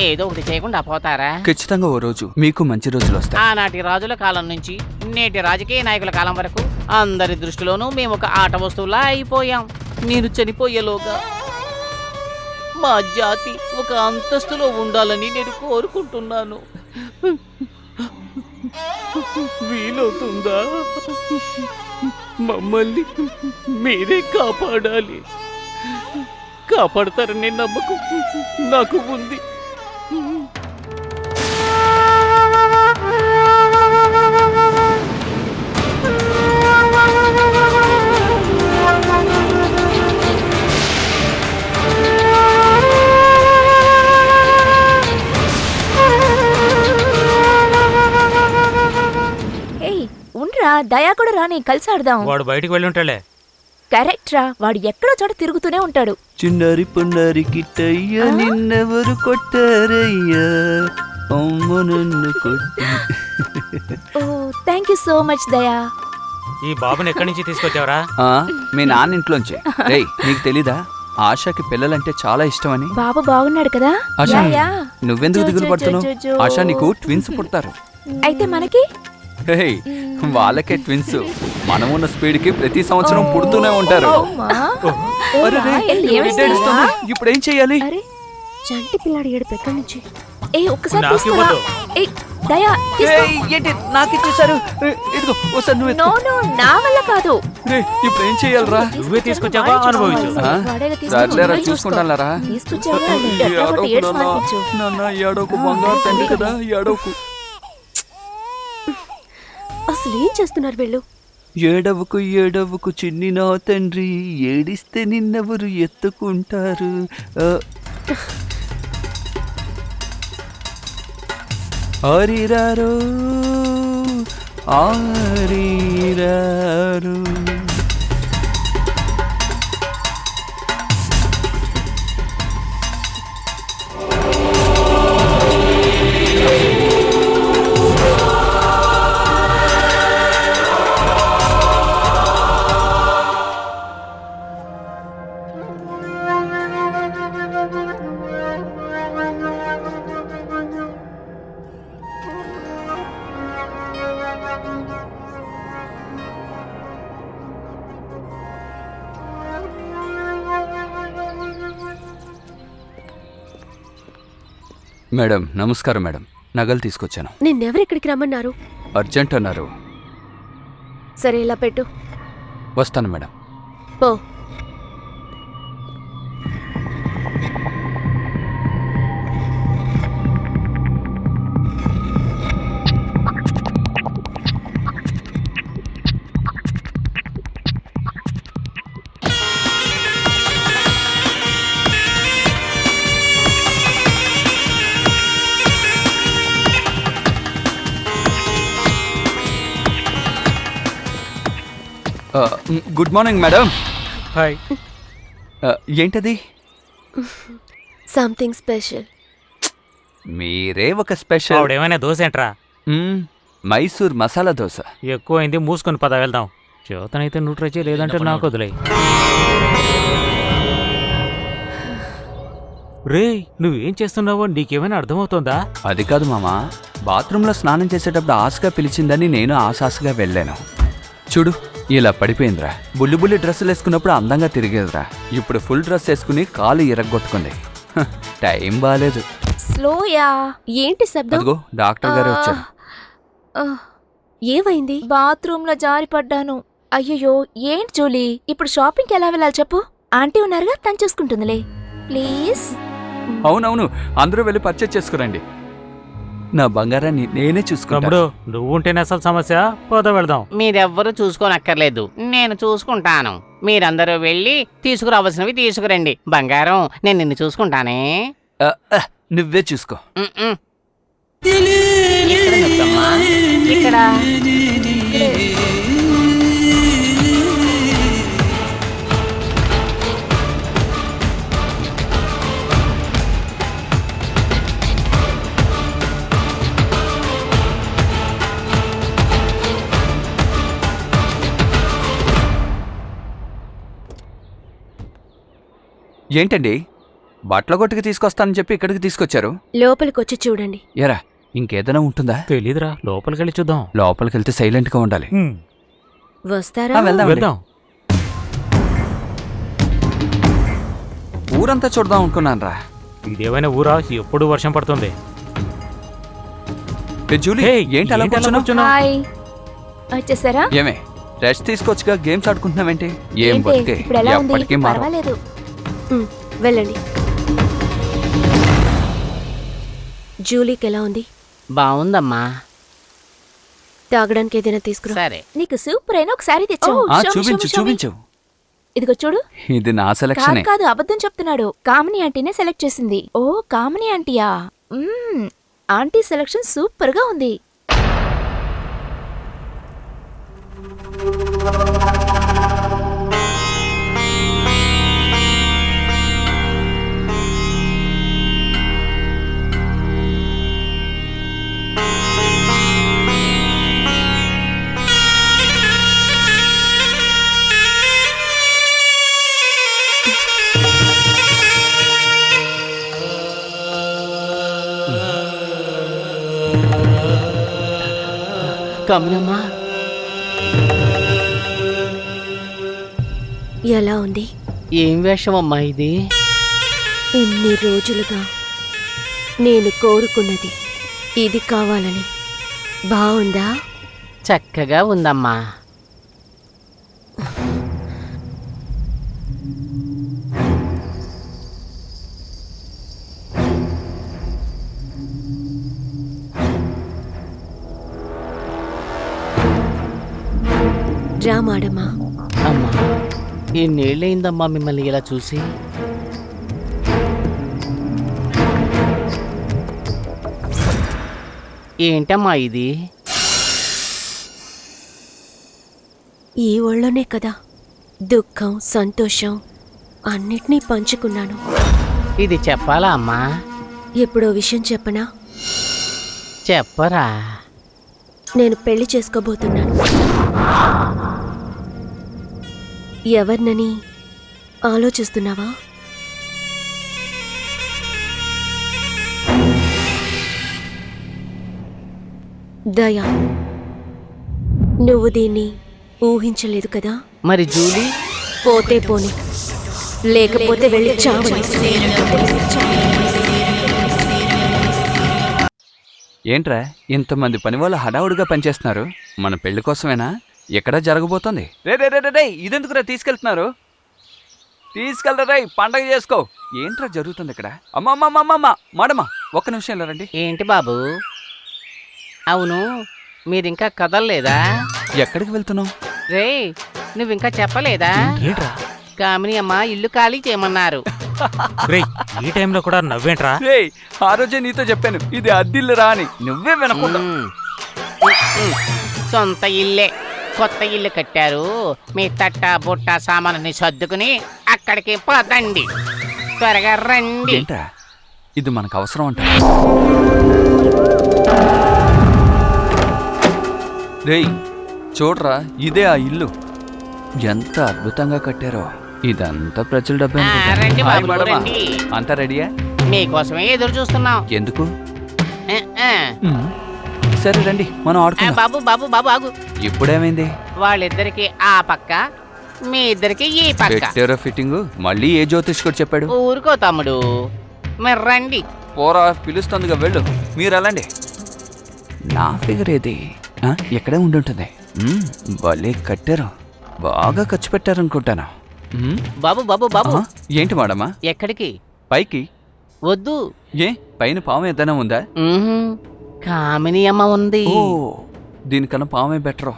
ఏదో ఒకటి చేయకుండా పోతారా? ఖచ్చితంగా ఓ రోజు మీకు మంచి రోజులు వస్తాయి. ఆనాటి రాజుల కాలం నుంచి నేటి రాజకీయ నాయకుల కాలం వరకు అందరి దృష్టిలోనూ మేము ఒక ఆట వస్తువులా అయిపోయాం. నేను చనిపోయేలోగా మా జాతి ఒక అంతస్తులో ఉండాలని నేను కోరుకుంటున్నాను. వీలవుతుందా? మమ్మల్ని మీరే కాపాడాలి. కాపాడతారనే నమ్మకం నాకు ఉంది. ఉండ్రా, దయా కూడా రా, నేను కలిసి ఆడదాం. వాడు బయటికి వెళ్ళి ఉంటాడులే. కరెక్ట్ రా, వాడు ఎక్కడో చోట తిరుగుతూనే ఉంటాడు. చిన్నారి పున్నారి కిట్టయ్యా, నిన్నెవరు కొట్టారయ్యా, అమ్మ నన్ను కొట్టి. ఓ థ్యాంక్ యూ సో మచ్ దయా. ఈ బాబుని ఎక్కడి నుంచి తీసుకొచ్చావరా? మీ నాన్న ఇంట్లోంచి. రేయ్, నీకు తెలీదా ఆశాకి పిల్లలంటే చాలా ఇష్టమని? బాబు బాగున్నాడు కదా? ASHA, yeah, yeah. నువ్వెందుకు దిగులు పడుతున్నావు? జో, జో, జో. ఆశా, నీకు ట్విన్స్ పుడతారు. అయితే మనకి రేయ్, వాళ్ళకే ట్విన్స్. మనమున్న స్పీడ్ కి ప్రతి సంవత్సరం పుడుతూనే ఉంటారు. అమ్మా. అరే రేయ్, ఏం బిడ్డ ఏడుస్తోంది. ఇప్పుడు ఏం చెయ్యాలి? అరే చంటి పిల్లాడు ఏడుపు ఎక్కడి నుంచి? ఏ ఒక్కసారి నాకు తీసుకోరా ఇవ్వద్దు. ఏ దయా తీసుకో. ఏంటి నాకు ఇచ్చేసారు? ఇదిగో ఒకసారి నువ్వు నో నో నా వల్ల కాదు. ఇప్పుడు ఏం చెయ్యాలరా? నువ్వే తీసుకొచ్చావా? అనుభవించు. వాడేగా తీసుకొచ్చి సర్లేరా నువ్వే చూసుకో. చూసుకుంటారా? తీసుకొచ్చావా? ఎట్లా కొట్టి ఏడ్చి మానిపించు. నాన్న ఏడోకు బంగారు తండ్రి కదా ఏడోకు. అసలు ఏం చేస్తున్నారు వీళ్ళు? ఏడవకు ఏడవకు చిన్ని నా తండ్రి, ఏడిస్తే నిన్నెవరు ఎత్తుకుంటారు. ఆరిరారో ఆరిరారో. మేడం నమస్కారం మేడం, నగలు తీసుకొచ్చాను. నిన్నెవరు ఇక్కడికి రమ్మన్నారు? అర్జెంట్ అన్నారు. సరే ఇలా పెట్టు. వస్తాను మేడం. పో. Good morning madam. హాయ్. ఏంటది? Something special. మీరే ఒక స్పెషల్. ఆవిడేమైనా దోశ ఏంట్రా? మైసూర్ మసాలా దోశ. ఎక్కువైంది, మూసుకొని పద వెళ్దాం. చేతనైతే నువ్వు ట్రై చేయి, లేదంటే నాకు వదిలేయి. రే నువ్వేం చేస్తున్నావో నీకేమైనా అర్థమవుతోందా? అది కాదు మామా, బాత్రూంలో స్నానం చేసేటప్పుడు ఆశగా పిలిచిందని నేను ఆశాసగా వెళ్ళాను. చూడు ఇలా పడిపోయిందిరా. బుల్లి బుల్లి డ్రెస్సులు వేసుకున్నప్పుడు అందంగా తిరిగేదిరా. ఇప్పుడు ఫుల్ డ్రెస్ వేసుకుని కాలు ఇరగ్గొట్టుకుంది. టైం బాలేదు. స్లోయా. ఏంటి శబ్దం? అదిగో డాక్టర్ గారు వచ్చారు. ఏమైంది? బాత్రూమ్ లో జారి పడ్డాను. అయ్యయ్యో ఏంటి జూలీ, ఇప్పుడు షాపింగ్కి ఎలా వెళ్ళాలి చెప్పు? ఆంటీ ఉన్నారుగా, తను చూసుకుంటుందిలే. ప్లీజ్. అవునవును, అందరూ వెళ్ళి పర్చేజ్ చేసుకురండి. నా బంగారాన్ని నేనే చూసుకుంటాను. తమ్ముడు నువ్వు ఉంటేనే అసలు సమస్య. పోదా వెళ్దాం. మీరెవ్వరూ చూసుకోనక్కర్లేదు, నేను చూసుకుంటాను. మీరందరూ వెళ్ళి తీసుకురావాల్సినవి తీసుకురండి. బంగారం, నేను నిన్ను చూసుకుంటానే. నువ్వే చూసుకో. ఇక్కడ నొక్కమ్మా. ఇక్కడ. ఏంటండి, బట్టల కొట్టుకి తీసుకొస్తానని చెప్పి ఇక్కడికి తీసుకొచ్చారు? లోపలికొచ్చి చూడండి. ఎరా ఇంకేదైనా ఉంటుందా? తెలీదురా, లోపలికి వెళ్ళి చూద్దాం. లోపలికి వెళ్తే సైలెంట్ గా ఉండాలి. వస్తారా? వెళ్దాం. వెళ్దాం. ఊరంతా చూడదాం అనుకున్నాను రా. ఇదేమైనా ఊరా? ఎప్పుడు వర్షం పడుతుంది. జూలీ హే, ఏంటి అలా ఏంటి అలా కూర్చున్నావ్? కూర్చున్నావ్? హాయ్. వచ్చేసారా? ఏమే రెస్ట్ తీసుకొచ్చుగా గేమ్స్ ఆడుకుంటున్నావేంటి? ఏం ఏంటి, బతికే, ఇప్పుడు ఎలా ఉంది? ఎప్పటికీ మారవు. పర్వాలేదు. వెళ్ళండి. జూలీకి ఎలా ఉంది? బాగుందమ్మా. తాగడానికి ఏదైనా తీసుకురా. సరే. నీకు సూపర్ అయిన ఒకసారి తెచ్చు. చూపించు చూపించు. ఇదిగో చూడు. ఇది నా కాదు సెలక్షనే. కాదు, అబద్ధం చెప్తున్నాడు. కామిని ఆంటీనే సెలెక్ట్ చేసింది. ఓ కామిని ఆంటీయా? ఆంటీ సెలెక్షన్ సూపర్ గా ఉంది. కమలమ్మా, ఎలా ఉంది? ఏం వేషమమ్మా ఇది? ఇన్ని రోజులుగా నేను కోరుకున్నది ఇది కావాలని. బావుందా? చక్కగా ఉందమ్మా. రా మాడమ్మా. అమ్మా, ఎన్నేళ్ళయిందమ్మా మిమ్మల్ని ఇలా చూసి. ఏంటమ్మా ఇది? ఈ ఒళ్ళోనే కదా దుఃఖం సంతోషం అన్నిటినీ పంచుకున్నాను. ఇది చెప్పాలా అమ్మా? ఎప్పుడో విషయం చెప్పనా? చెప్పరా. నేను పెళ్లి చేసుకోబోతున్నాను. ఎవరినని ఆలోచిస్తున్నావా? దయా, నువ్వు దీన్ని ఊహించలేదు కదా? మరి జూలీ? పోతే పోని, లేకపోతే వెళ్ళి చావని. ఏంట్రా ఇంతమంది పని వాళ్ళు హడావుడిగా పనిచేస్తున్నారు? మన పెళ్లి కోసమేనా? ఎక్కడ జరగబోతోంది? రే రే రే రే రే, ఇదెందుకురా తీసుకెళ్తున్నారు? తీసుకెళ్ళరా, పండగ చేసుకో. ఏంట్రా జరుగుతుంది ఇక్కడ? అమ్మమ్మమ్మమ్మ మాడమ్మా, ఒక్క నిమిషం ఇలా రండి. ఏంటి బాబు? అవును, మీరింకా కదలలేదా? ఎక్కడికి వెళ్తున్నావు? రే, నువ్వింకా చెప్పలేదా? ఏంట్రా కామిని అమ్మ ఇల్లు ఖాళీ చేయమన్నారు. రేయ్, ఈ టైంలో కూడా నవ్వేంట్రా? రే, ఆ రోజే నీతో చెప్పాను ఇది అద్దిల్లురా అని, నువ్వే వినకుండా. సొంత ఇల్లే, కొత్త ఇల్లు కట్టారు. మీ తట్ట బుట్ట సామాన్ని సర్దుకుని అక్కడికి పదండి. త్వరగా రండి. ఏంట్రా ఇది మనకు అవసరం అంట? రేయ్ చూడరా, ఇదే ఆ ఇల్లు. ఎంత అద్భుతంగా కట్టారో. ఇదంతా ప్రజల డబ్బే అనుకుంటా. రండి హాయ్ బాబు, మేడమా. రండి. అంతా రెడీయా? మీకోసమే ఎదురు చూస్తున్నాం. ఎందుకు? ఆ, ఆ. సరే రండి, మనం ఆ, ఆడుకుందాం. బాబు బాబు బాబు ఆగు. ఇప్పుడేమైంది? వాళ్ళిద్దరికి ఆ పక్క, మీ ఇద్దరికి ఈ పక్క. పెట్టారో ఫిట్టింగ్? మళ్ళీ ఏ జ్యోతిష్కుడు చెప్పాడు? ఊరుకో తమ్ముడు, మరి రండి. పోరా, పిలుస్తుందిగా, వెళ్ళు. మీరు వెళ్ళండి. నా ఫిగర్ ఏది? ఎక్కడే ఉండుంటుంది. భలే కట్టారు, బాగా ఖర్చు పెట్టారనుకుంటాను. బాబు బాబు బాబు, ఏంటి మేడమా? ఎక్కడికి? పైకి. వద్దు. ఏ పైన పాము ఏదైనా ఉందా? కామిని అమ్మ ఉంది. ఓ, దీనికన్నా పామే బెటరు.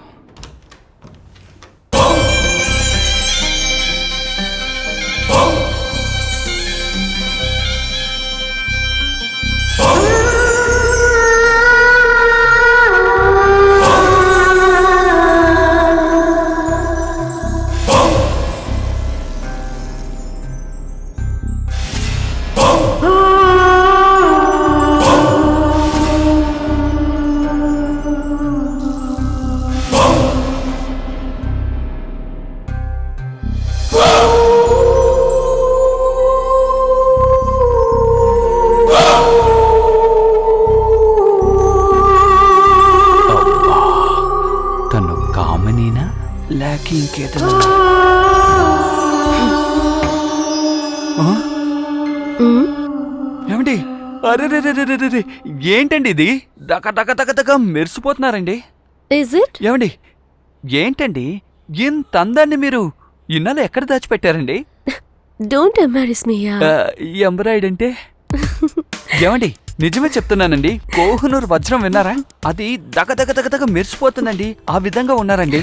తను కామనీనా లేక ఇంకేదైనా? ఏమండి? అరే ఏంటండి ఇది? దక దక దక దక మెరిసిపోతున్నారండి. Is it? ఏమండి ఏంటండి ఇంత అందాన్ని మీరు ఇన్నాళ్ళు ఎక్కడ దాచిపెట్టారండి? Don't embarrass me yeah. ఎంబ్రాయిడ్ అంటే? ఏమండి నిజమే చెప్తున్నానండి, కోహినూర్ వజ్రం విన్నారా? అది దగ దగ దగ దగ మెరిసిపోతుందండి. ఆ విధంగా ఉన్నారండి.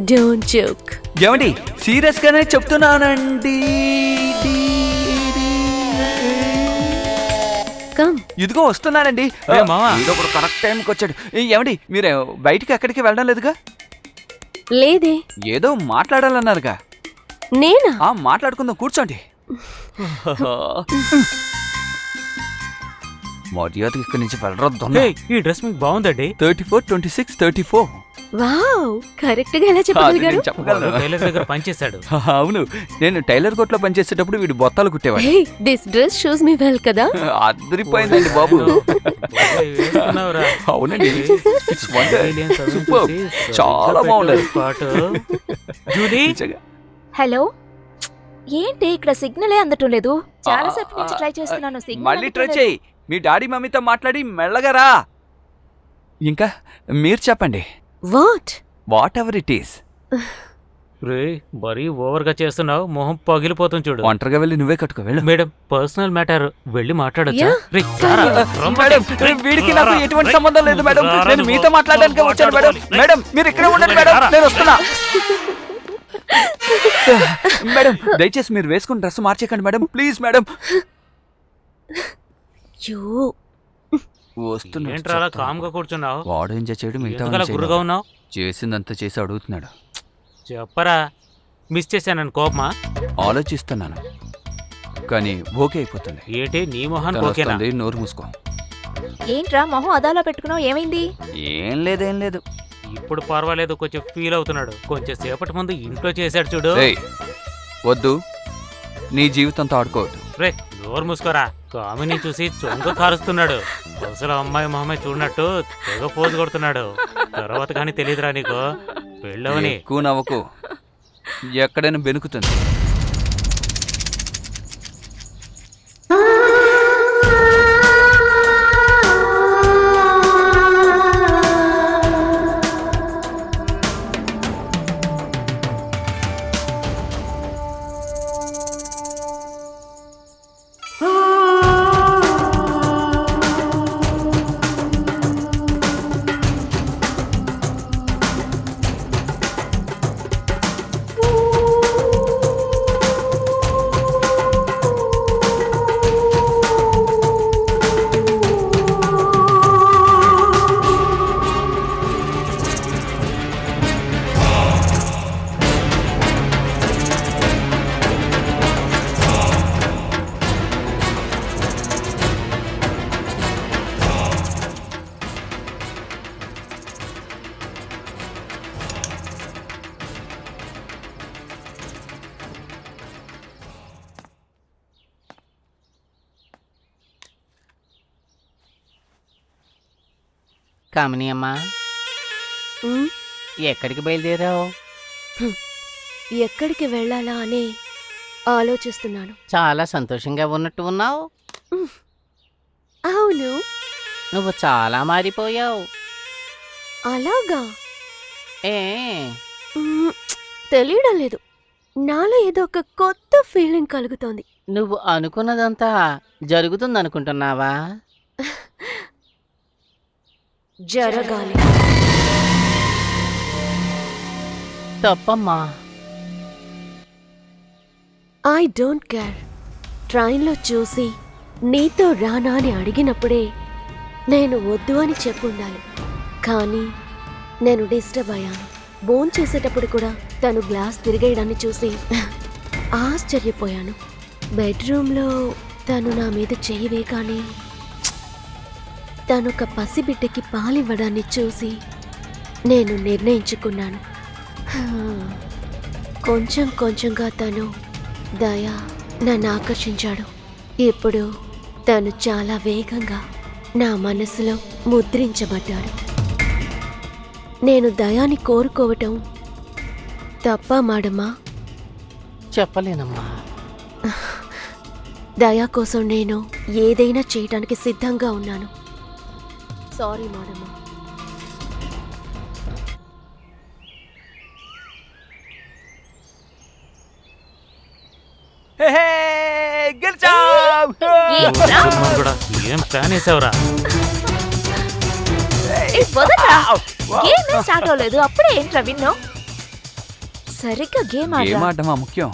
Don't joke. ఏమండి సీరియస్ గానే చెప్తున్నానండి. కమ్. ఇదిగో వస్తున్నానండి. ఏ మావా? ఇప్పుడు కరెక్ట్ టైంకి వచ్చాడు. ఏమండి మీరు బయటికి ఎక్కడికి వెళ్ళడం లేదుగా? లేదే. ఏదో మాట్లాడాలన్నారుగా? నేనా? మాట్లాడుకుందాం, కూర్చోండి. మర్యాదకి ఇక్కడి నుంచి వెళ్ళరొద్దు. ఏయ్, ఈ డ్రెస్ మీకు బాగుందండి. 34, 26, 34. వావ్, కరెక్ట్ గా ఎలా చెప్పగలిగారు? నేను చెప్పగలను. టైలర్ దగ్గర పనిచేశాడు. అవును, నేను టైలర్ కొట్లో పనిచేసేటప్పుడు వీడు బొత్తాలు కుట్టేవాడు. Hey, this dress shoes me well కదా? అదిరిపోయిందండి బాబు. ఏయ్, వేసుకున్నావురా? అవునండి, It's wonder. Aliens అవి Superb. చూసి చాలా బాగుంది. పాటు. జూలీ, నిజంగా. హలో, ఏంటి ఇక్కడ సిగ్నలే అందటం లేదు చాలా సేపు నుంచి ట్రై చేస్తున్నాను సిగ్నల్ మళ్ళీ ట్రై అందటం చేయి. మీ డాడీ మమ్మీతో మాట్లాడి మెల్లగా రా. ఇంకా మీరు చెప్పండి. What? Whatever it is. రే మరీ ఓవర్గా చేస్తున్నావు, మొహం పగిలిపోతుంది చూడు. ఒంటరిగా వెళ్ళి నువ్వే కట్టుకో వెళ్ళు. మేడం పర్సనల్ మ్యాటర్, వెళ్ళి మాట్లాడొచ్చా? Yeah. రే, రారా. మేడం వీడికి నాకు ఎటువంటి సంబంధం లేదు మేడం. నేను మీతో మాట్లాడడానికి వచ్చాను మేడం. మేడం మీరు ఇక్కడే ఉండండి మేడం, నేను వస్తున్నా. మేడం దయచేసి మీరు వేసుకున్న డ్రెస్ మార్చేకండి మేడం, ప్లీజ్ మేడం. యో, ఏంట్రా అలా కామ్గా కూర్చున్నావు? వాడు ఎంజాయ్ చేయడం మిగతా ఎందుకలా గుర్రుగా ఉన్నావు? చేసిందంతా చేసి అడుగుతున్నాడు. చెప్పరా, మిస్ చేశానని కోపమా? ఆలోచిస్తున్నాను కానీ ఓకే అయిపోతుంది. ఏంటి నీ మొహాన్ని తను ఓకేనా? వస్తుంది, నోరు మూసుకో. ఏంట్రా మొహం అదాలో పెట్టుకున్నావు ఏమైంది ఏం లేదు. ఇప్పుడు పర్వాలేదు, కొంచెం ఫీల్ అవుతున్నాడు. కొంచెం సేపటి ముందు ఇంట్లో చేశాడు చూడు. ఏయ్, వద్దు, నీ జీవితంతో ఆడుకోవద్దు. రే నోరు మూసుకోరా. కామిని చూసి చొంగ కారుస్తున్నాడు. అసలు అమ్మాయి మొహమే చూడనట్టు తెగ పోజు కొడుతున్నాడు. తర్వాత కానీ తెలియదురా నీకు పెళ్ళవని. ఎక్కువ నవ్వకు, ఎక్కడైనా బెనుకుతుంది. కామిని అమ్మా, ఉమ్, ఎక్కడికి బయలుదేరావు? ఎక్కడికి వెళ్ళాలా అని ఆలోచిస్తున్నాను. చాలా సంతోషంగా ఉన్నట్టు ఉన్నావు. అవును, నువ్వు చాలా మారిపోయావు. అలాగా? ఏ ఉమ్, తెలియడం లేదు. నాలో ఏదో ఒక కొత్త ఫీలింగ్ కలుగుతోంది. నువ్వు అనుకున్నదంతా జరుగుతుందనుకుంటున్నావా? జరగాలి. తప్పమ్మా. I don't care. ట్రైన్లో చూసి నీతో రానా అని అడిగినప్పుడే నేను వద్దు అని చెప్పుండాలి. కానీ నేను డిస్టర్బ్ అయ్యాను. బోన్ చేసేటప్పుడు కూడా తను గ్లాస్ తిరిగేయడాన్ని చూసి ఆశ్చర్యపోయాను. బెడ్రూమ్లో తను నా మీద చెయ్యివే కానీ తనొక పసిబిడ్డకి పాలివ్వడాన్ని చూసి నేను నిర్ణయించుకున్నాను. కొంచెం కొంచెంగా తను దయ నన్ను ఆకర్షించాడు. ఇప్పుడు తను చాలా వేగంగా నా మనసులో ముద్రించబడ్డాడు. నేను దయాని కోరుకోవటం తప్ప మాడమ్మా? చెప్పలేనమ్మా. దయా కోసం నేను ఏదైనా చేయడానికి సిద్ధంగా ఉన్నాను. సారీ మాడమ్మా. గెలిచాం! ఏంట్రా? కూడా ఏం ప్లాన్ వేసావురా? గేమ్ స్టార్ట్ అవ్వలేదు అప్పుడే ఏంట్రా విన్నో? సరిగ్గా గేమ్ గేమ్ ఆడరా. ఆడమా ముఖ్యం,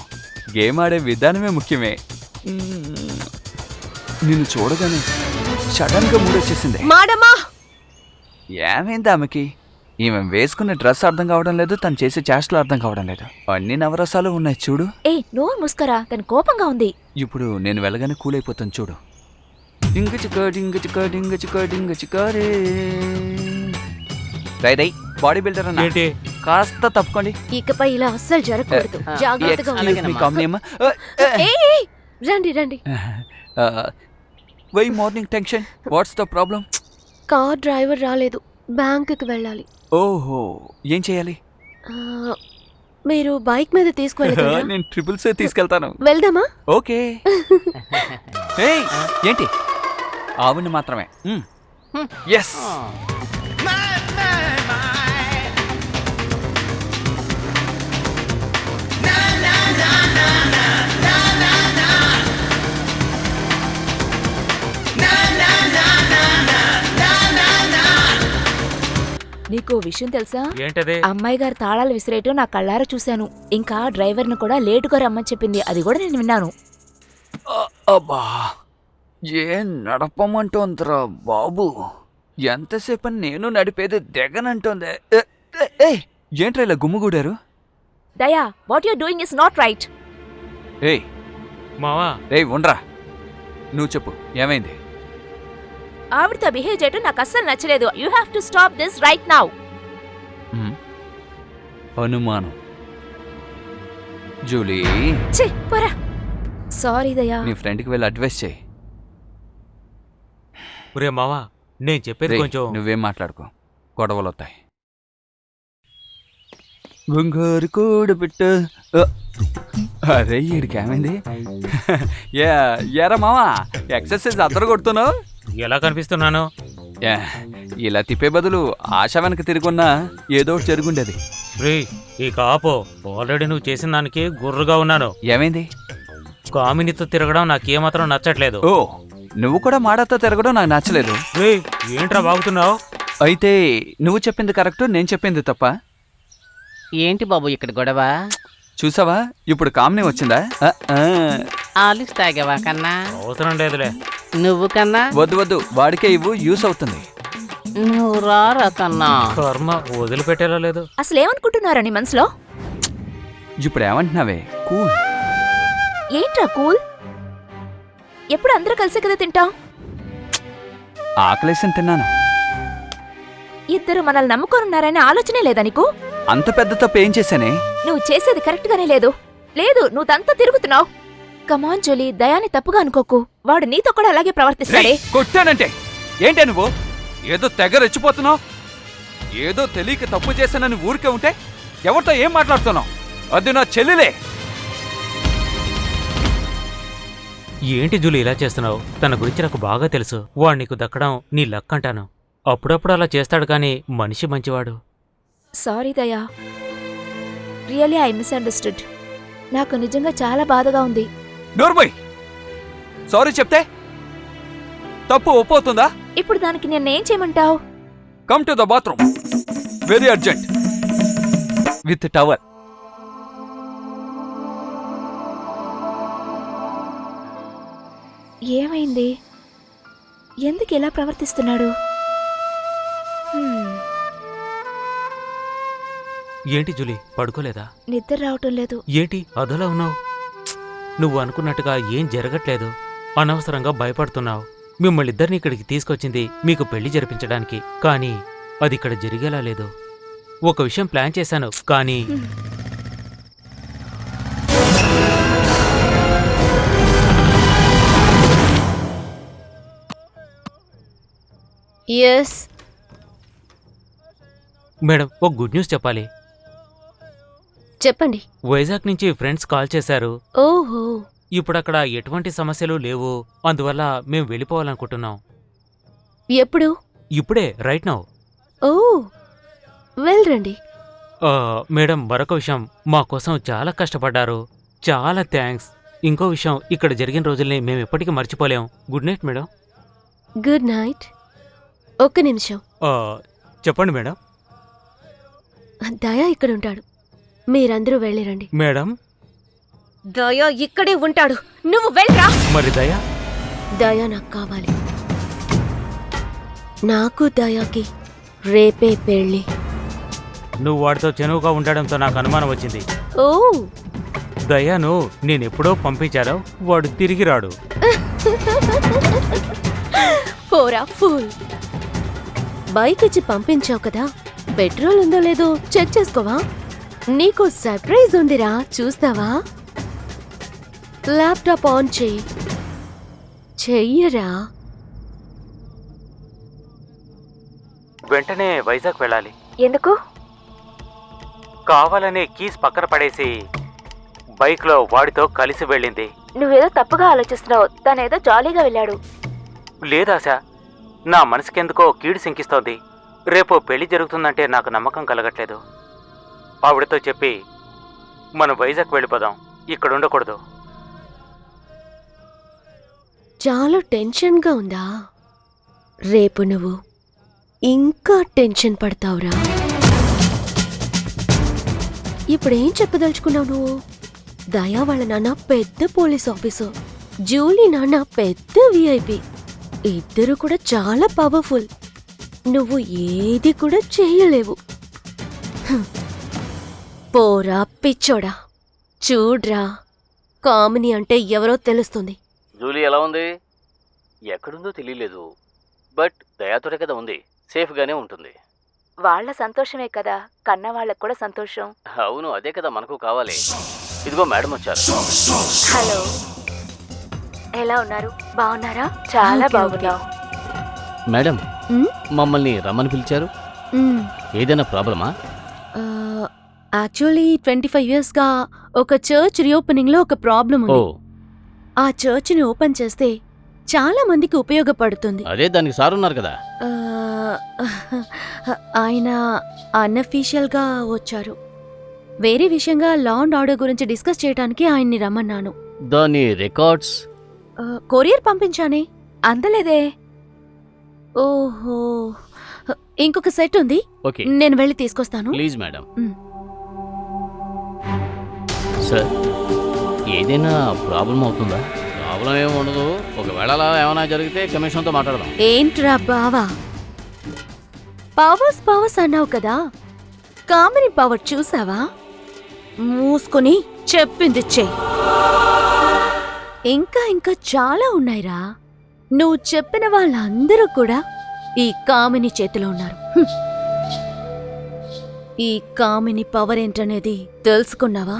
గేమ్ ఆడే విధానమే ముఖ్యమే. నిన్ను చూడగానే సడన్ గా మూడొచ్చేసింది. మాడమ్మా, ఏమైంది ఆమెకి? ఈమె వేసుకున్న డ్రెస్ అర్థం కావడం లేదు, తను చేసే చేష్టలు అర్థం కావడం లేదు. అన్ని నవరసాలు ఉన్నాయి చూడు. ఏ నోరు ముస్కరా, తను కోపంగా ఉంది. ఇప్పుడు నేను వెళ్ళగానే కూల్ అయిపోతాను చూడు. డింగ చిక్క డింగ చిక్క డింగ చిక్క డింగ చిక్క రే. రై రై బాడీ బిల్డర్ అన్న, ఏంటి? కాస్త తప్పుకోండి. ఇకపై ఇలా అస్సలు జరగకూడదు. జాగ్రత్తగా ఉండండి. అలాగే. మీ కామెడీ అమ్మా. ఏయ్, రండి రండి. Why morning tension? What's the problem? Car driver రాలేదు. బ్యాంకుకి వెళ్ళాలి. ఓహో, ఏం చేయాలి? ఆ, మీరు బైక్ మీద తీసుకువెళ్తారా? నేను ట్రిపుల్స్ తీసుకెళ్తాను. వెళ్దామా? ఓకే. ఏయ్, ఏంటి ఆవుని మాత్రమే. ఎస్. నీకు విషయం తెలుసా? ఏంటది? అమ్మాయి గారు తాళాలు విసిరేయటం నా కళ్ళారా చూశాను. ఇంకా డ్రైవర్ను కూడా లేటుగా రమ్మని చెప్పింది. అది కూడా నేను విన్నాను. అబ్బా, ఏం నడపమంటోందిరా బాబు. ఎంతసేపు నేను నడిపేది దిగనంటోంది. ఏంట్రా ఇలా గుమ్ముగూడారు? దయా, what you doing is not right. ఏయ్ మావా, ఏయ్ ఉండరా. నువ్వు చెప్పు, ఏమైంది? ఆవిడతో బిహేవ్ చేయటం నాకు అస్సలు నచ్చలేదు. You have to stop this right now. అనుమానం. జూలీ, ఛీ, పోరా. సారీ దయా. నీ ఫ్రెండ్కి వెళ్ళి అడ్వైస్ చేయి. ఒరే మావా, నేను చెప్పేది కొంచెం. నువ్వేం మాట్లాడుకో, గొడవలు వస్తాయి. బంగారు కోడి పెట్ట. అరే వీడికి ఏమైంది? ఎరా మావా, ఎక్సర్సైజ్ అద్దరు కొడుతున్నావు. ఎలా కనిపిస్తున్నాను? ఇలా తిప్పే బదులు ఆశ వెనక తిరుగున్నా ఏదో ఒకటి జరుగుండేది. రే, ఇక ఆపో. ఆల్రెడీ నువ్వు చేసిన దానికి గుర్రుగా ఉన్నాను. ఏమైంది? కామినితో తిరగడం నాకేమాత్రం నచ్చట్లేదు. ఓ, నువ్వు కూడా మాడతో తిరగడం నాకు నచ్చలేదు. రే, ఏంట్రా బాగుతున్నావు? అయితే నువ్వు చెప్పింది కరెక్ట్, నేను చెప్పింది తప్ప. ఏంటి బాబు ఇక్కడ గొడవ? చూసావా, ఇప్పుడు కామిని వచ్చిందా? ఆలిస్ తాగావా కన్నా? అవసరం లేదులే. నువ్వు కన్నా? వద్దు వద్దు, వాడికే ఇవ్వు, యూస్ అవుతుంది. నువ్వు రారా కన్నా. కర్మ వదిలిపెట్టేలా లేదు. అసలు ఏమనుకుంటున్నారా నీ మనసులో? ఇప్పుడు ఏమంటున్నావే? కూల్. ఏంట్రా కూల్? ఎప్పుడు అందరూ కలిసే కదా తింటాం. ఆకలేసిన తిన్నాను. ఇద్దరు మనల్ని నమ్ముకొనున్నారనే ఆలోచనే లేదా నీకు? అంత పెద్ద తప్పు ఏం చేశానే? నువ్వు చేసేది కరెక్ట్ గానే లేదు. లేదు, నువ్వు తంతా తిరుగుతున్నావు. కమాన్ జోలీ, దయాని తప్పుగా అనుకోకు. వాడు నీతో కూడా అలాగే ప్రవర్తిస్తాడే. కొట్టానంటే ఏంటే నువ్వు? ఏదో తెగ రెచ్చిపోతున్నావు. ఏదో తెలియక తప్పు చేశానని ఊరికే ఉంటే ఎవరితో ఏం మాట్లాడుతున్నావు? అది నా చెల్లెలే. ఏంటి జూలి ఇలా చేస్తున్నావు? తన గురించి నాకు బాగా తెలుసు. వాడు నీకు దక్కడం నీ లక్ అంటాను. అప్పుడప్పుడు అలా చేస్తాడు కానీ మనిషి మంచివాడు. సారీ దయా, రియలీ ఐ మిస్అండర్స్టూడ్. నాకు నిజంగా చాలా బాధగా ఉంది. నోర్మయ్, సారీ చెప్తే తప్పు ఒప్పుతుందా? ఇప్పుడు దానికి నేనేం చేయమంటావు? Come to the bathroom very urgent with towel. ఏమైంది? ఎందుకు ఇలా ప్రవర్తిస్తున్నాడు? ఏంటి జూలి, పడుకోలేదా? నిద్ర రావటం లేదు. ఏంటి అదోలా ఉన్నావు? నువ్వు అనుకున్నట్టుగా ఏం జరగట్లేదు. అనవసరంగా భయపడుతున్నావు. మిమ్మల్నిద్దరిని ఇక్కడికి తీసుకొచ్చింది మీకు పెళ్లి జరిపించడానికి, కానీ అది ఇక్కడ జరిగేలా లేదు. ఒక విషయం ప్లాన్ చేశాను కానీ ఎస్ మేడం, ఒక గుడ్ న్యూస్ చెప్పాలి. చెప్పండి. వైజాగ్ నుంచి ఫ్రెండ్స్ కాల్ చేశారు. ఓహో, ఇప్పుడు అక్కడ ఎటువంటి సమస్యలు లేవు. అందువల్ల మేము వెళ్ళిపోవాలనుకుంటున్నాం. ఎప్పుడు? ఇప్పుడే, రైట్ నౌ. ఓ, వెళ్ళండి. మేడం, మరొక విషయం, మా కోసం చాలా కష్టపడ్డారు. చాలా థ్యాంక్స్. ఇంకో విషయం, ఇక్కడ జరిగిన రోజుల్ని మేము ఎప్పటికీ మర్చిపోలేం. Good night madam. Good night. ఒక్క నిమిషం. చెప్పండి మేడం. దయా ఇక్కడ ఉంటాడు. మీరందరూ వెళ్ళిరండి. మేడం, దయా ఇక్కడే ఉంటాడు. నువ్వు వెళ్ళరా. మరి దయా? దయా నాకు కావాలి. నాకు దయాకి రేపే పెళ్ళి. నువ్వు వాడితో చనువుగా ఉండడంతో నాకు అనుమానం వచ్చింది. ఓ, దయాను నేనెప్పుడో పంపించాను. వాడు తిరిగి రాడు. పోరా ఫూల్. బైక్ ఇచ్చి పంపించావు కదా, పెట్రోల్ ఉందో లేదో చెక్ చేసుకోవా? నీకు సర్ప్రైజ్ ఉందిరా, చూస్తావా? ల్యాప్టాప్ ఆన్ చెయ్యరా. వెంటనే వైజాగ్ వెళ్ళాలి. ఎందుకు? కావాలనే కీస్ పక్కన పడేసి బైక్లో వాడితో కలిసి వెళ్ళింది. నువ్వేదో తప్పుగా ఆలోచిస్తున్నావు. తనేదో జాలీగా వెళ్ళాడు. లేదాశా, నా మనసుకెందుకో కీడు శంకిస్తోంది. రేపు పెళ్లి జరుగుతుందంటే నాకు నమ్మకం కలగట్లేదు. ఆవిడతో చెప్పి మనం వైజాగ్ వెళ్ళిపోదాం, ఇక్కడ ఉండకూడదు. చాలా టెన్షన్గా ఉందా? రేపు నువ్వు ఇంకా టెన్షన్ పడతావురా. ఇప్పుడేం చెప్పదలుచుకున్నావు నువ్వు? దయా వాళ్ళ నాన్న పెద్ద పోలీస్ ఆఫీసర్, జూలీ నాన్న పెద్ద విఐపి. ఇద్దరు కూడా చాలా పవర్ఫుల్. నువ్వు ఏది కూడా చేయలేవు. హ్మ్. పోరా పిచ్చోడా, చూడ్రా, కామిని అంటే ఎవరో తెలుస్తుంది. జూలీ ఎలా ఉంది? ఎక్కడుందో తెలియలేదు, బట్ దయాతోటే కదా ఉంది. సేఫ్గానే ఉంటుంది. వాళ్ళ సంతోషమే కదా కన్న వాళ్ళకు కూడా సంతోషం. అవును, అదే కదా మనకు కావాలి. ఇదిగో మేడం వచ్చారు. హలో, ఎలా ఉన్నారు? బాగున్నారా? చాలా ఓకే, బాగున్నావు. మేడం, ఉమ్, మమ్మల్ని రమ్మని పిలిచారు. ఉమ్. ఏదైనా ప్రాబ్లమా? యాక్చువల్లీ 25 yearsగా ఒక చర్చ్ రీఓపెనింగ్లో ఒక ప్రాబ్లం ఓ, ఉంది. ఆ చర్చ్ని ఓపెన్ చేస్తే చాలా మందికి ఉపయోగపడుతుంది. అదే దానికి సార్ ఉన్నారు కదా. ఆ, ఆయన అన్అఫీషియల్గా వచ్చారు. వేరే విషయంగా లా అండ్ ఆర్డర్ గురించి డిస్కస్ చేయడానికి ఆయన్ని రమ్మన్నాను. దాని రికార్డ్స్ కొరియర్ పంపించానే. అందలేదే. ఓహో, ఇంకొక సెట్ ఉంది, ఓకే, నేను వెళ్ళి తీసుకొస్తాను. Please madam. మ్. సార్, ఏదైనా ప్రాబ్లం అవుతుందా? ప్రాబ్లం ఏమి ఉండదు. ఒకవేళ అలా ఏమైనా జరిగితే కమిషన్తో మాట్లాడదాం. ఏంట్రా బావా, పవర్స్ అన్నావు కదా, కామిని పవర్ చూసావా? మూసుకొని చెప్పింది చెయ్యి. ఇంకా చాలా ఉన్నాయిరా. నువ్వు చెప్పిన వాళ్ళందరూ కూడా ఈ కామిని చేతిలో ఉన్నారు. హ్మ్. ఈ కామిని పవర్ ఏంటనేది తెలుసుకున్నావా?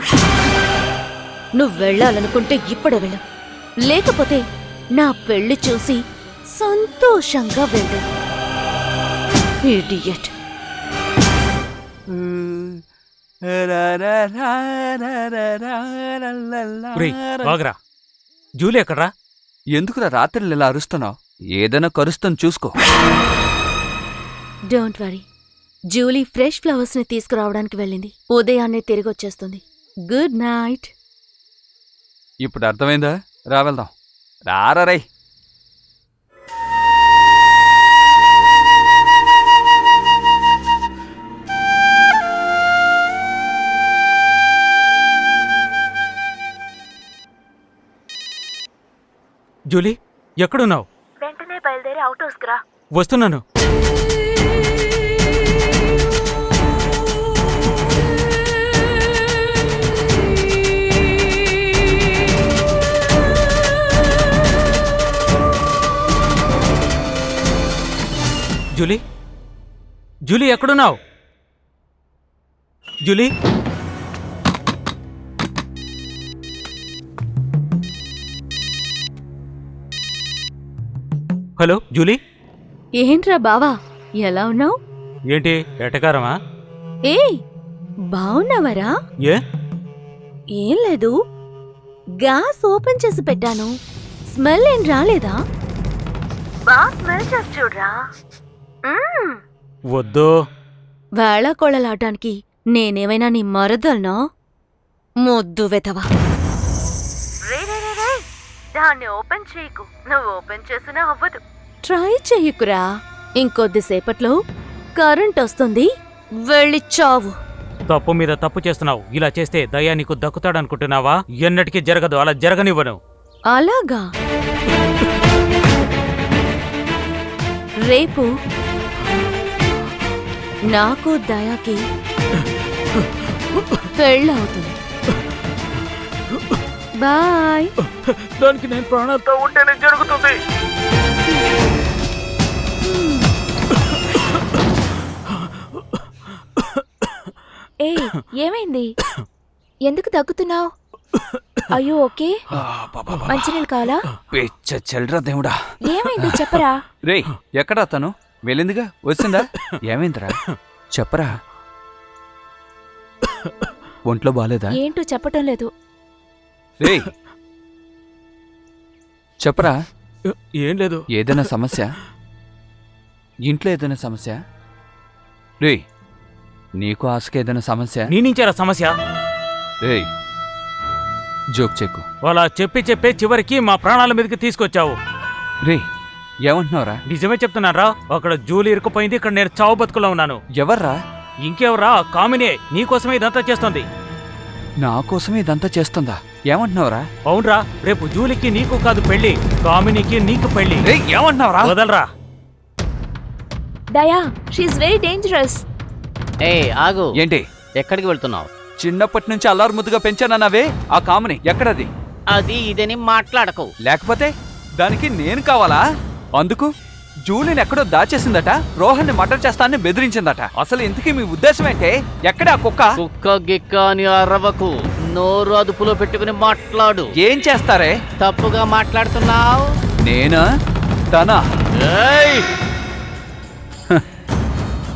నువ్వు వెళ్ళాలనుకుంటే ఇప్పుడే వెళ్ళు, లేకపోతే నా పెళ్లి చూసి సంతోషంగా వెళ్ళు. ఇడియట్. రేయ్, వాగరా. జూలీ ఎక్కడ్రా? ఎందుకురా రాత్రులు ఇలా అరుస్తున్నావు? ఏదైనా కరుస్తాను చూసుకో. Don't worry, Julie fresh flowers ని తీసుకురావడానికి వెళ్ళింది. ఉదయాన్నే తిరిగి వచ్చేస్తుంది. Good night. ఇప్పుడు అర్థమైందా? రా వెళ్దాం. రారా రై. జూలీ, ఎక్కడున్నావు? వెంటనే బయలుదేరి అవుట్ హౌస్కి రా. వస్తున్నాను. జూలీ, జూలీ ఎక్కడున్నావు? Julie, hello Julie. ఏంట్రా బావా, ఎలా ఉన్నావు? ఏంటి ఎటకారమా? ఏ బావున్నావరా? ఏ? ఏం లేదు, గ్యాస్ ఓపెన్ చేసి పెట్టాను. స్మెల్ ఏం రాలేదా? బాగా స్మెల్ చేసి చూడరా. వద్దు. వేళాకోళలాటానికి నేనేమైనా నీ మరదల్నా? మొద్దు వెతవా. దాన్ని ఓపెన్ చేయకు. నువ్వు ఓపెన్ చేసినా అవ్వదు. ట్రై చెయ్యకురా. ఇంకొద్దిసేపట్లో కరెంట్ వస్తుంది, వెళ్ళి చావు. తప్పు మీద తప్పు చేస్తున్నావు. ఇలా చేస్తే దయా నీకు దక్కుతాడనుకుంటున్నావా? ఎన్నటికీ జరగదు, అలా జరగనివ్వను. అలాగా? రేపు నాకు దయాకి పెళ్ళవుతుంది. బాయ్. దానికి నేను ప్రాణాలతో ఉంటేనే జరుగుతుంది. ఏ ఏమైంది? ఎందుకు దగ్గుతున్నావు? అయ్యో ఓకే. మంచినీళ్ళు కావాలా? పిచ్చ చెల్రా దేవుడా. ఏమైంది చెప్పరా. రేయ్, ఎక్కడా తను? వెళ్ళిందిగా, వచ్చిందా? ఏమైందిరా చెప్పరా. ఒంట్లో బాలేదా? ఏంటో చెప్పటం లేదు. రేయ్ చెప్పరా, ఏం లేదు. ఏదైనా సమస్య? ఇంట్లో ఏదైనా సమస్య? రేయ్ నీకు ఆశకి ఏదైనా సమస్య? నీ నుంచేరా సమస్య? రేయ్ జోక్ చెక్కు. అలా చెప్పే చివరికి మా ప్రాణాల మీదకి తీసుకొచ్చావు. రేయ్ ఏమంటున్నావురా? నిజమే చెప్తున్నారా, అక్కడ జూలి ఇరుక్కుపోయింది, ఇక్కడ నేను చావు బతుకులో ఉన్నాను. ఎవర్రా? ఇంకెవరా, కామినే నీకోసమే ఇదంతా చేస్తోంది. నా కోసమే ఇదంతా చేస్తుందా? ఏమంటున్నావురా? అవునరా, రేపు జూలికి నీకు కాదు పెళ్లి, కామినికి నీకు పెళ్లి. రేయ్ ఏమంటున్నావురా? వదలరా. దయా, షీఈస్ వెరీ డేంజరస్. ఆగు. ఏంటి? ఎక్కడికి వెళ్తున్నావు? చిన్నప్పటి నుంచి అల్లారు ముద్దుగా పెంచానన్నావే ఆ కామని ఎక్కడది? అది ఇదని మాట్లాడకు. లేకపోతే దానికి నేను కావాలా? అందుకు జూలిని ఎక్కడో దాచేసిందట, రోహన్ని మర్డర్ చేస్తానని బెదిరించిందట. అసలు ఇంతకీ మీ ఉద్దేశం ఏంటే? ఎక్కడ ఆ కుక్క? కుక్క గిక్క అని అరవకు, నోరు అదుపులో పెట్టుకుని మాట్లాడు. ఏం చేస్తారే? తప్పుగా మాట్లాడుతున్నావు. నేనా? తనా?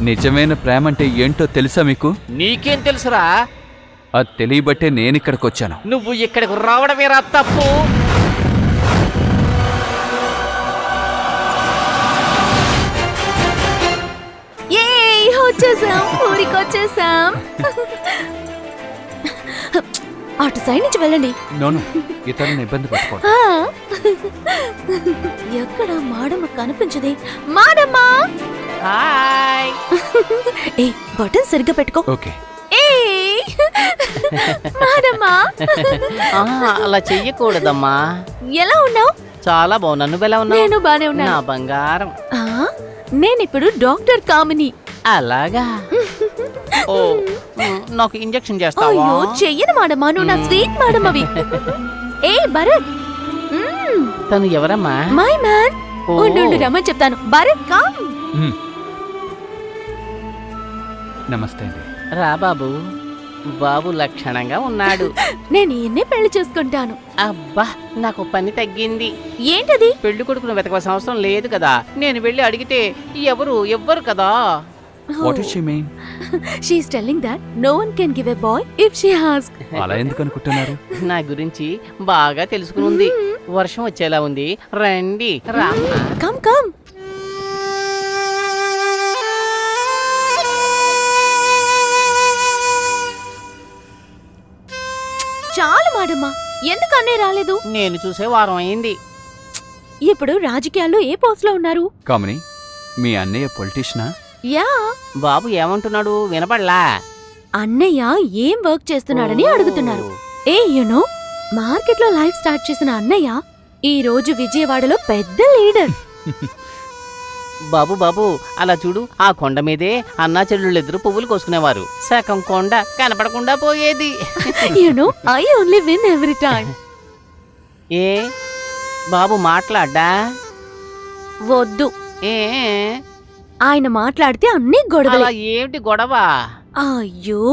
నిజమైన ప్రేమ అంటే ఏంటో తెలుసా మీకు? నీకేం తెలుసురా? అది తెలియబట్టే నేనిక్కడికి వచ్చాను. నువ్వు ఇక్కడికి రావడమేరా తప్పు. వచ్చేసాం, ఊరికొచ్చేసాం. అటు సైడ్ నుంచి వెళ్ళండి. నోను ఇతరులను ఇబ్బంది పట్టుకో. ఎక్కడ మాడమ్మ కనిపించదే? మాడమ్మా. హాయ్. ఏ బటన్ సరిగ్గా పెట్టుకో. ఓకే. మాడమ్మా. అలా చెయ్యకూడదమ్మా. ఎలా ఉన్నావు? చాలా బాగున్నా. నువ్వెలా ఉన్నావు? నేను బానే ఉన్నా. నా బంగారం. నేనిప్పుడు డాక్టర్ కామిని. అలాగా? ఓ, నాకు ఇంజెక్షన్ చేస్తావా? అయ్యో చెయ్యను మాడమ్మా, నువ్వు నా స్వీట్ మాడమ్మవి. ఏ భరత్. తను ఎవరమ్మా? My man. ఉండు రమ్మని చెప్తాను. భరత్ కమ్. నమస్తే అండి. రా బాబు. బాబు లక్షణంగా ఉన్నాడు. నేను ఈయన్నే పెళ్లి చేసుకుంటాను. అబ్బా, నాకు పని తగ్గింది. ఏంటది? పెళ్లి కొడుకును వెతకవలసిన అవసరం లేదు కదా. నేను వెళ్ళి అడిగితే ఎవ్వరు కదా. What does she mean? She's telling that no one can give a boy if she asks. అలా ఎందుకు అనుకుంటున్నారు? నా గురించి బాగా తెలుసుకుని ఉంది. వర్షం వచ్చేలా ఉంది, రండి. రా. Come come. చాలు మాడమ్మా, ఎందుకు అన్నయ్య రాలేదు? నేను చూసే వారం అయింది. ఇప్పుడు రాజకీయాల్లో ఏ పోస్ట్ లో ఉన్నారు? కామని, మీ అన్నయ్య పొలిటీషియనా? యా. బాబు ఏమంటున్నాడు వినపడలా? అన్నయ్య ఏం వర్క్ చేస్తున్నాడని అడుగుతున్నారు. ఏ యునో, మార్కెట్ లో లైఫ్ స్టార్ట్ చేసిన అన్నయ్య ఈ రోజు విజయవాడలో పెద్ద లీడర్. బాబు అలా చూడు, ఆ కొండ మీదే అన్నా చెల్లెళ్ళిద్దరు పువ్వులు కోసుకునేవారు. సగం కొండ కనపడకుండా పోయేది. You know, I only win every time. ఏ బాబు మాట్లాడ్డా? వద్దు. ఏ ఆయన మాట్లాడితే అన్ని గొడవలే. అలా ఏమిటి గొడవ? అయ్యో,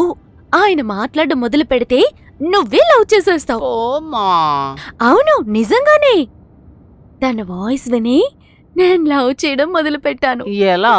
ఆయన మాట్లాడడం మొదలు పెడితే నువ్వే లవ్ చేసేస్తావు. ఓమా. అవును, నిజంగానే. తన వాయిస్ విని నేను లవ్ చేయడం మొదలు పెట్టాను. ఎలా?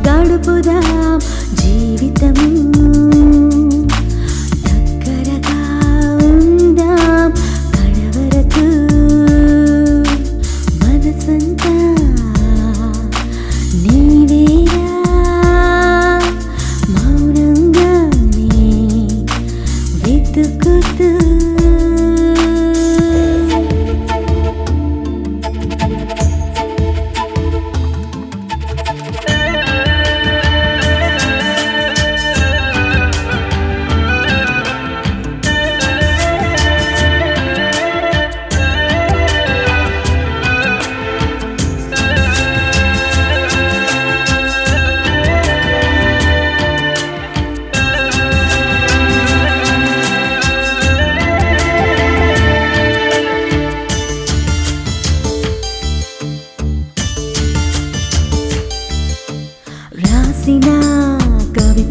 గడుపుదాం జీవితము దగ్గరగా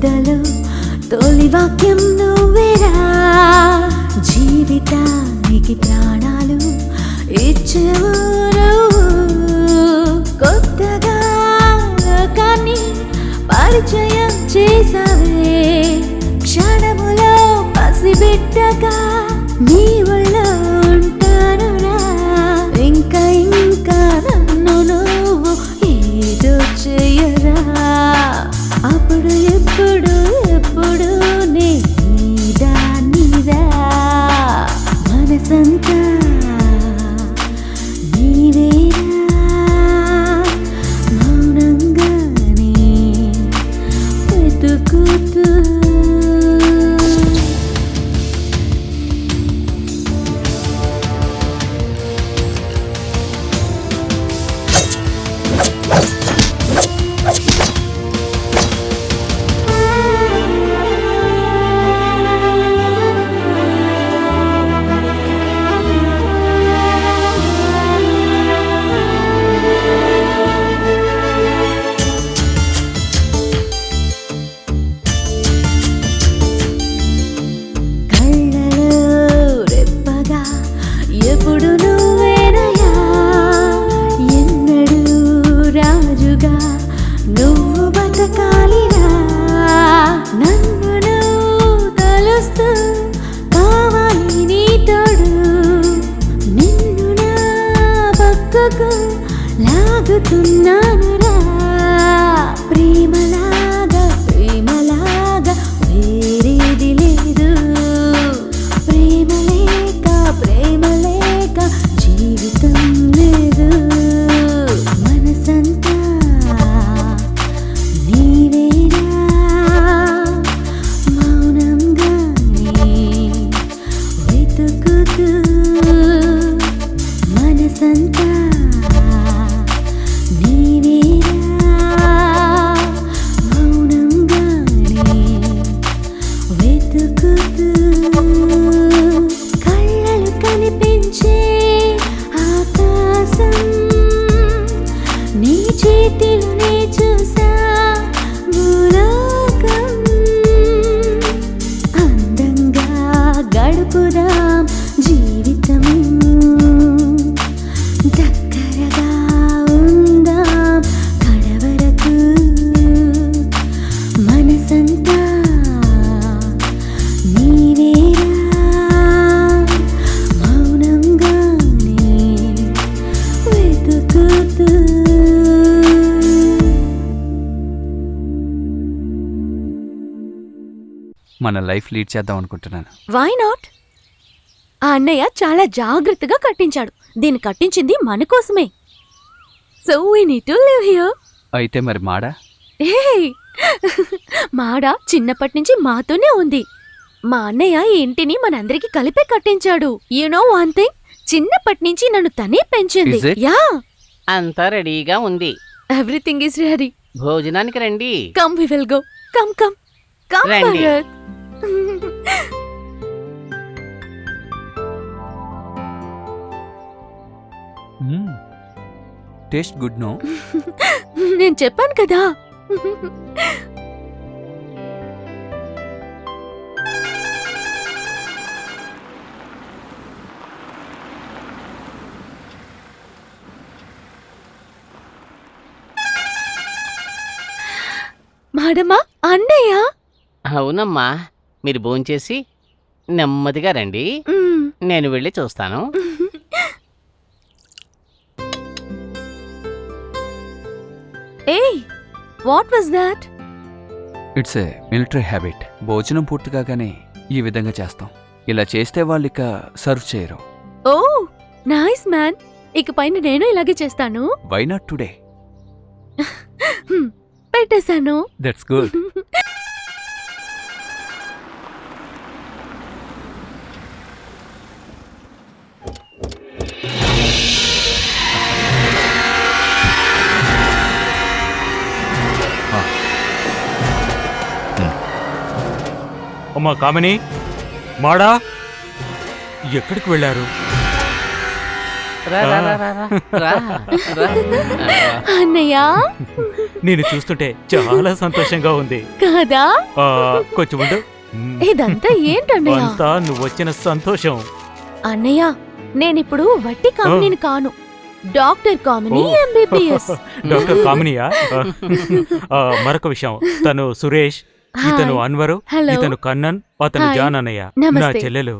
కవితలో తొలి వాక్యం నువ్వేరా, జీవితానికి ప్రాణాలు ఇచ్చేవు నువ్వు, కొత్తగా లోకాన్ని పరిచయం చేసావే, క్షణములో పసిబిడ్డగా నీ ఒళ్ళో ఉంటానురా, ఇంకా ఇంకా నన్ను నువ్వు ఏదో చెయ్యరా, అప్పుడు ఎప్పుడు ఎప్పుడు నీదా మనసంతా నీవేరా, మౌనంగానే వెతుకుతూ. ఎప్పుడు నువ్వేనయా, ఎన్నడూ రాజుగా నువ్వు బతకాలిరా, నన్ను నువ్వు తలుస్తూ కావాలి నీ తోడు, నిన్ను నా పక్కకు లాగుతున్నానురా, ప్రేమలాగా ప్రేమలాగా వేరేది లేదు, ప్రేమ లేక ప్రేమ లేక జీవితం లేదు, మనసంతా నీవేరా, మౌనంగానే వెతుకుతూ, మనసంతా నీవేరా, మౌనంగానే వెతుకుతూ, కళ్ళలు కనిపించే ఆకాశం నీ చేతిలోనే చూసా, భూలోకం అందంగా గడుపుదాం జీవితం, దగ్గరగా ఉందాం కడవరకు, మనసంతా నీవేరా, మౌనంగానే వెతుకుతూ. మన లైఫ్ లీడ్ చేద్దాం అనుకుంటున్నాను. Why not? ఆ అన్నయ్య చాలా జాగ్రత్తగా కట్టించాడు, దీన్ని కట్టించింది మన కోసమే, so we need to live here. అయితే మరి మాడా? మాడ చిన్నప్పటి నుంచి మాతోనే ఉంది, మా అన్నయ్య ఈ ఇంటిని మనందరికి కలిపే కట్టించాడు. యు నో వన్ థింగ్, చిన్నప్పటి నుంచి నన్ను తనే పెంచింది. Is it? యా, అంతా రెడీగా ఉంది, ఎవ్రీథింగ్ ఈస్ రెడీ. భోజనానికి రండి. Come we will go, come come come రండి. భరత్. Taste good no? నేను చెప్పాను కదా. మాడమ్మా, అన్నయ్య. అవునమ్మా, మీరు భోంచేసి నెమ్మదిగా రండి, నేను వెళ్ళి చూస్తాను. ఏయ్, what was that? It's a military habit. భోజనం పూర్తి కాగానే ఈ విధంగా చేస్తాం. ఇలా చేస్తే వాళ్ళు ఇక సర్వ్ చేయరు. ఓ నైస్ మ్యాన్, ఇకపైన నేను ఇలాగే చేస్తాను. Why not today? పెట్టేశాను. That's good. అమ్మా కామిని, మాడా ఎక్కడికి వెళ్ళారు? రా రా రా రా రా రా రా. అన్నయ్య నేను చూస్తుంటే చాలా సంతోషంగా ఉంది. కాదా? ఆ, కొంచెం ఉండు. ఇదంతా ఏంటన్నయ్య? అంతా నువ్వు వచ్చిన సంతోషం. అన్నయ్య నేనిప్పుడు వట్టి కామినిని కాను, డాక్టర్ కామిని ఓ. ఎంబీబీఎస్. డాక్టర్ కామినియా? మరొక విషయం, తను సురేష్, ఇతను హాయ్. అన్వరు, హలో. ఇతను కన్నన్, అతను హాయ్. జాన్ అన్నయ్య, నమస్తే. నా చెల్లెలు.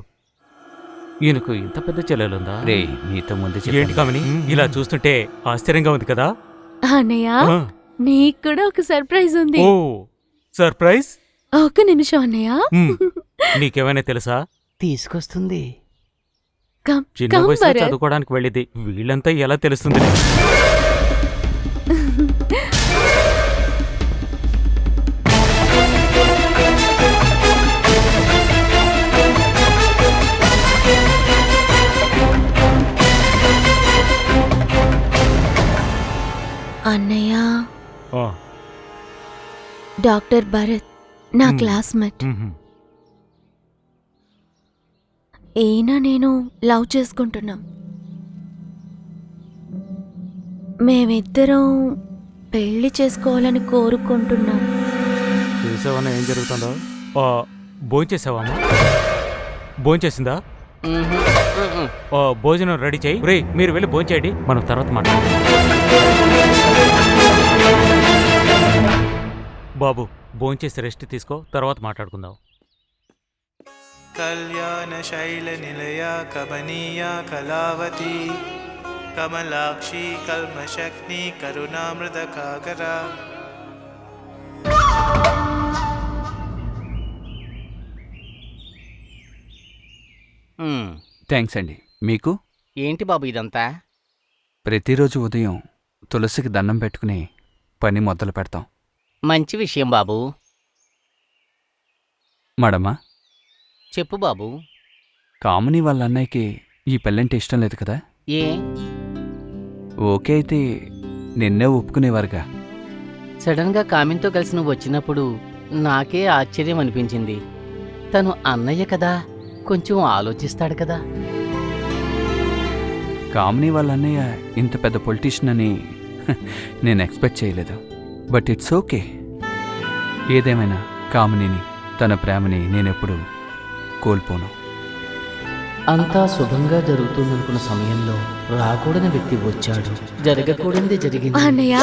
ఈయనకు ఇంత పెద్ద చెల్లెలుందా? రే నీతో ముందు ఏంటి చెప్పాను. కామిని, ఇలా చూస్తుంటే ఆశ్చర్యంగా ఉంది కదా? అన్నయ్య ఆ, నీకు కూడా ఒక సర్ప్రైజ్ ఉంది. ఓ సర్ప్రైజ్. ఒక్క నిమిషం అన్నయ్య. మ్, నీకేమైనా తెలుసా? తీసుకొస్తుంది. కమ్ చిన్న కమ్ వయసులో భరత్. చదువుకోవడానికి వెళ్ళింది, వీళ్ళంతా ఎలా తెలుస్తుంది? అన్నయ్య ఆ, డాక్టర్ భరత్ నా మ్. క్లాస్మేట్. మ్హూ. ఈయన నేను లవ్ చేసుకుంటున్నాం. మేమిద్దరం పెళ్లి చేసుకోవాలని కోరుకుంటున్నాం. చూసావన్నా ఏం జరుగుతుందో? భోంచేసావమ్మా? భోంచేసిందా? భోజనం రెడీ చేయి. రే మీరు వెళ్ళి భోంచేయండి, మనం తర్వాత మాట్లాడదాం. బాబు భోంచేసి రెస్ట్ తీసుకో, తర్వాత మాట్లాడుకుందాం. कल्याणशैलनिलया कमनीया कलावती कमलाक्षी कल्मशग्नि करुणामृतकाकरा థ్యాంక్స్ అండి. మీకు? ఏంటి బాబు ఇదంతా? ప్రతిరోజు ఉదయం తులసికి దండం పెట్టుకుని పని మొదలు పెడతాం. మంచి విషయం బాబు. మడమా, చెప్పు బాబు. కామిని వాళ్ళ అన్నయ్యకి ఈ పెళ్ళంటే ఇష్టం లేదు కదా? ఏ? ఓకే అయితే నిన్నే ఒప్పుకునేవారుగా. సడన్గా కామిన్తో కలిసి నువ్వు వచ్చినప్పుడు నాకే ఆశ్చర్యం అనిపించింది. తను అన్నయ్య కదా, కొంచెం ఆలోచిస్తాడు కదా. కామిని వాళ్ళ అన్నయ్య ఇంత పెద్ద పొలిటీషియన్ అని నేను ఎక్స్పెక్ట్ చేయలేదు. But it's okay. ఏదేమైనా కామినిని, తన ప్రేమని నేనెప్పుడు కోల్పోను. అంతా శుభంగా జరుగుతుందనుకున్న సమయంలో రాకూడని వ్యక్తి వచ్చాడు, జరగకూడనిది జరిగింది. అన్నయ్య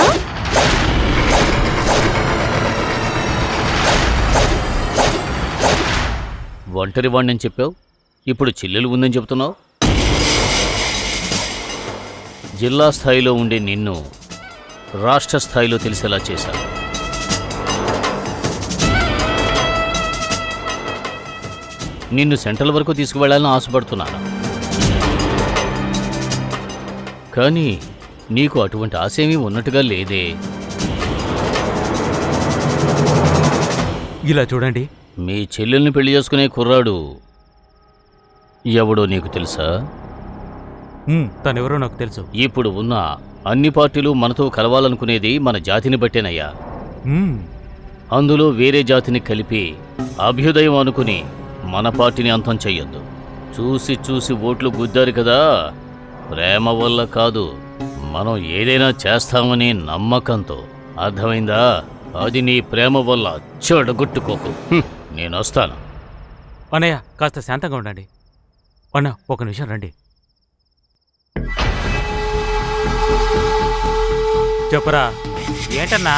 ఒంటరి వాడిని చెప్పావు, ఇప్పుడు చెల్లెలు ఉందని చెప్తున్నావు. జిల్లా స్థాయిలో ఉండే నిన్ను రాష్ట్ర స్థాయిలో తెలిసేలా చేశాను. నిన్ను సెంట్రల్ వరకు తీసుకువెళ్ళాలని ఆశపడుతున్నాను. కానీ నీకు అటువంటి ఆశేమీ ఉన్నట్టుగా లేదే. ఇలా చూడండి, మీ చెల్లెల్ని పెళ్లి చేసుకునే కుర్రాడు ఎవడో నీకు తెలుసా? తనెవరో నాకు తెలుసు. ఇప్పుడు ఉన్న అన్ని పార్టీలు మనతో కలవాలనుకునేది మన జాతిని బట్టేనయ్యా. మ్, అందులో వేరే జాతిని కలిపి అభ్యుదయం అనుకుని మన పార్టీని అంతం చెయ్యొద్దు. చూసి చూసి ఓట్లు గుద్దారు కదా, ప్రేమ వల్ల కాదు, మనం ఏదైనా చేస్తామని నమ్మకంతో. అర్థమైందా? అది నీ ప్రేమ వల్ల చెడగొట్టుకోకు. నేను వస్తాను. అన్నయ్య కాస్త శాంతంగా ఉండండి. అన్న ఒక నిమిషం రండి. చెప్పరా ఏంటన్నా,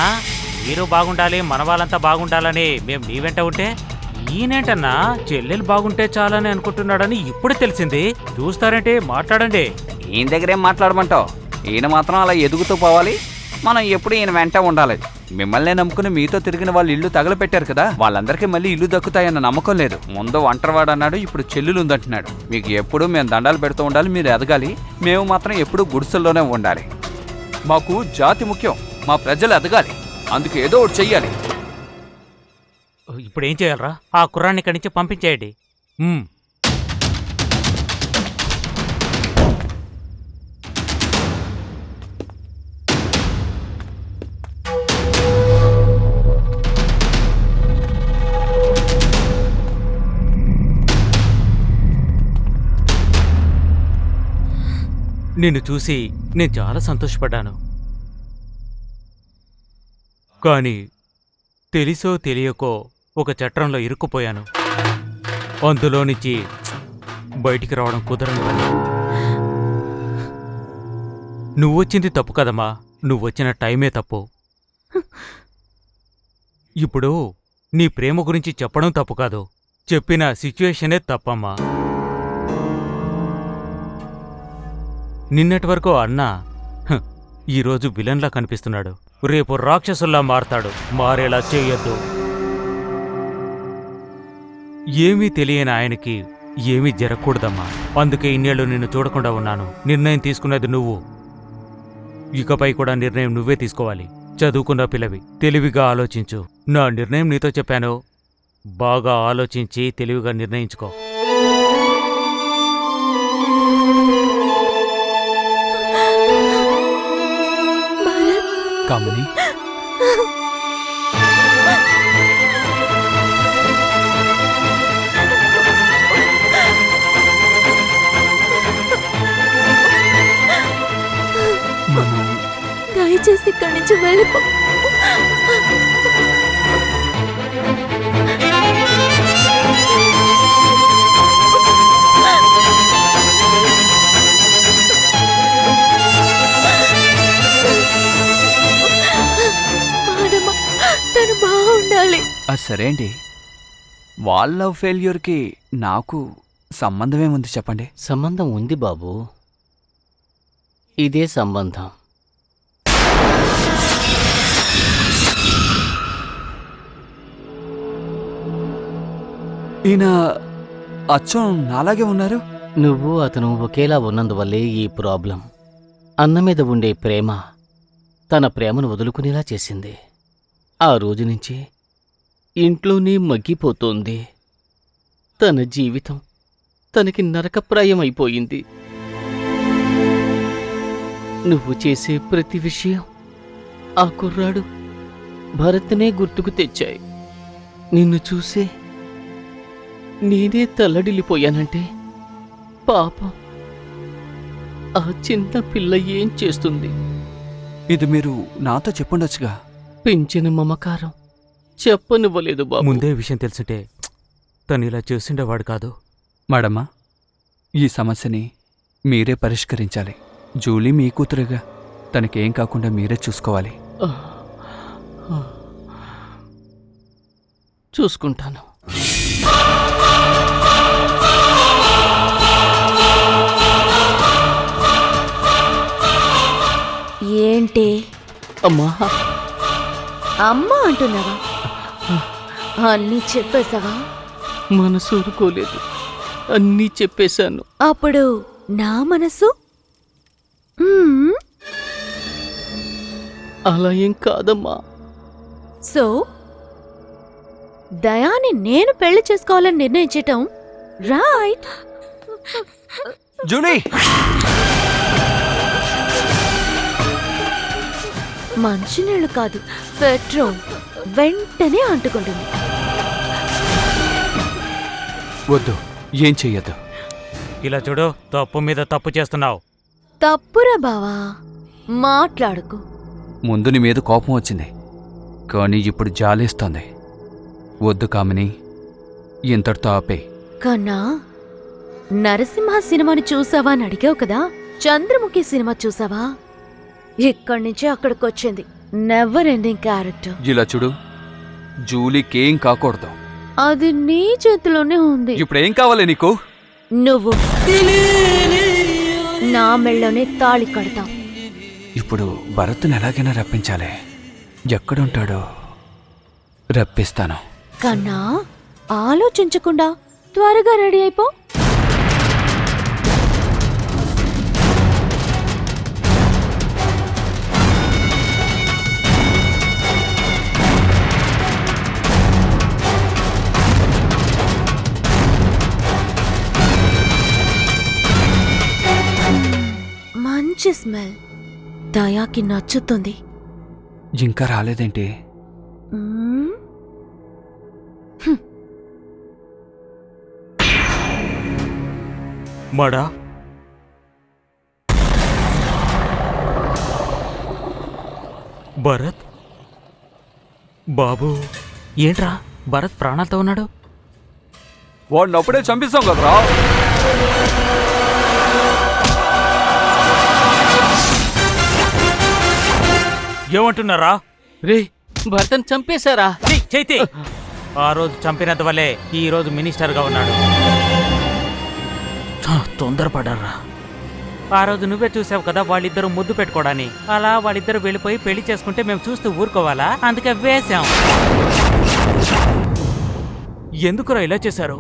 మీరు బాగుండాలి, మన వాళ్ళంతా బాగుండాలని మేము నీ వెంట ఉంటే, ఈయనేంటన్నా చెల్లెలు బాగుంటే చాలని అనుకుంటున్నాడని ఇప్పుడు తెలిసింది. చూస్తారంటే మాట్లాడండి. ఈయన దగ్గరేం మాట్లాడమంటావు? ఈయన మాత్రం అలా ఎదుగుతూ పోవాలి, మనం ఎప్పుడు ఈయన వెంట ఉండాలి. మిమ్మల్ని నమ్ముకుని మీతో తిరిగిన వాళ్ళు ఇల్లు తగలపెట్టారు కదా, వాళ్ళందరికీ మళ్ళీ ఇల్లు దక్కుతాయన్న నమ్మకం లేదు. ముందు ఒంటరివాడు అన్నాడు, ఇప్పుడు చెల్లులు ఉందంటున్నాడు. మీకు ఎప్పుడు మేము దండాలు పెడుతూ ఉండాలి, మీరు ఎదగాలి. మేము మాత్రం ఎప్పుడూ గుడిసెల్లోనే ఉండాలి. మాకు జాతి ముఖ్యం, మా ప్రజలు ఎదగాలి. అందుకు ఏదో ఒకటి చెయ్యాలి. ఇప్పుడు ఏం చేయాలరా? ఆ కుర్రాన్ని ఇక్కడి నుంచి పంపించేయండి. నిన్ను చూసి నేను చాలా సంతోషపడ్డాను. కానీ తెలిసో తెలియకో ఒక చట్రంలో ఇరుక్కుపోయాను. అందులో నుంచి బయటికి రావడం కుదరని పని. నువ్వొచ్చింది తప్పు కదమ్మా, నువ్వొచ్చిన టైమే తప్పు. ఇప్పుడు నీ ప్రేమ గురించి చెప్పడం తప్పు కాదు, చెప్పిన సిచ్యువేషనే తప్పమ్మా. నిన్నటి వరకు అన్నా ఈరోజు విలన్లా కనిపిస్తున్నాడు, రేపు రాక్షసుల్లా మారతాడు. మారేలా చేయొద్దు. ఏమీ తెలియని ఆయనకి ఏమీ జరగకూడదమ్మా. అందుకే ఇన్నేళ్లు నిన్ను చూడకుండా ఉన్నాను. నిర్ణయం తీసుకున్నది నువ్వు, ఇకపై కూడా నిర్ణయం నువ్వే తీసుకోవాలి. చదువుకున్న పిల్లవి, తెలివిగా ఆలోచించు. నా నిర్ణయం నీతో చెప్పాను, బాగా ఆలోచించి తెలివిగా నిర్ణయించుకో. కామిని, మనం దయచేసి ఇక్కడి నుంచి వెళ్ళిపో. మానమ్మ, తను బాగుండాలి. సరే అండి, వాళ్ళ లవ్ ఫెయిల్యూర్కి నాకు సంబంధమేముంది చెప్పండి? సంబంధం ఉంది బాబు, ఇదే సంబంధం. ఈయన అచ్చం నాలాగే ఉన్నారు. నువ్వు అతను ఒకేలా ఉన్నందువల్లే ఈ ప్రాబ్లం. అన్న మీద ఉండే ప్రేమ తన ప్రేమను వదులుకునేలా చేసింది. ఆ రోజు నుంచి ఇంట్లోనే మగ్గిపోతోంది. తన జీవితం తనకి నరకప్రాయం అయిపోయింది. నువ్వు చేసే ప్రతి విషయం ఆ కుర్రాడు భరత్నే గుర్తుకు తెచ్చాయి. నిన్ను చూసే నేనే తల్లడిల్లిపోయానంటే పాపం ఆ చిన్న పిల్ల ఏం చేస్తుంది? ఇది మీరు నాతో చెప్పుండొచ్చుగా. పెంచిన మమకారం చెప్పనివ్వలేదు బాబు. ముందే విషయం తెలుసుంటే తను ఇలా చేసిండేవాడు కాదు. మేడమ్మా, ఈ సమస్యని మీరే పరిష్కరించాలి. జూలీ మీ కూతురుగా, తనకేం కాకుండా మీరే చూసుకోవాలి. చూసుకుంటాను. ఏంటి అమ్మా, అమ్మ అంటున్నావా? అన్నీ చెప్పేశావా? మనసు ఊరుకోలేదు, అన్నీ చెప్పేశాను. అప్పుడు నా మనసు మ్మ్. అలా ఏం కాదమ్మా. సో దయాని నేను పెళ్లి చేసుకోవాలని నిర్ణయించటం రైట్? జూలీ, మంచినీళ్ళు కాదు, పెట్రోల్ వెంటనే అంటుకుంటుంది. వద్దు, ఏం చెయ్యొద్దు. ఇలా చూడు, తప్పు మీద తప్పు చేస్తున్నావు. తప్పురా బావా, మాట్లాడుకు. ముందు నీ మీద కోపం వచ్చింది, కానీ ఇప్పుడు జాలేస్తోంది. వద్దు కామిని, ఇంతటితో ఆపే. కన్నా, నరసింహ సినిమాని చూసావా అని అడిగావు కదా, చంద్రముఖి సినిమా చూసావా? ఇక్కడి నుంచి అక్కడికొచ్చింది నెవర్ ఎండింగ్ క్యారెక్టర్. ఇలా చూడు, జూలీకేం కాకూడదు. అది నీ చేతిలోనే ఉంది. ఇప్పుడేం కావాలి నీకు? నువ్వు నా మెళ్ళలోనే తాళి కడతావు. ఇప్పుడు భరత్ని ఎలాగైనా రప్పించాలి. ఎక్కడుంటాడో రప్పిస్తాను. కన్నా, ఆలోచించకుండా త్వరగా రెడీ అయిపో. మంచి స్మెల్, దయాకి నచ్చుతుంది. ఇంకా రాలేదేంటి? మ్మ్. మడా భరత్ బాబు, ఏంట్రా భరత్ ప్రాణాలతో ఉన్నాడు? వాడిని అప్పుడే చంపిస్తాం కదరా. ఏమంటున్నారా? రే భర్తను చంపేశారా? చైతి ఆ రోజు చంపినంత వల్లే ఈ రోజు మినిస్టర్గా ఉన్నాడు. తొందరపడ్డారా? ఆ రోజు నువ్వే చూసావు కదా వాళ్ళిద్దరూ ముద్దు పెట్టుకోవడాన్ని. అలా వాళ్ళిద్దరూ వెళ్ళిపోయి పెళ్లి చేసుకుంటే మేము చూస్తూ ఊరుకోవాలా? అందుకే వేశాం. ఎందుకురా ఇలా చేశారు?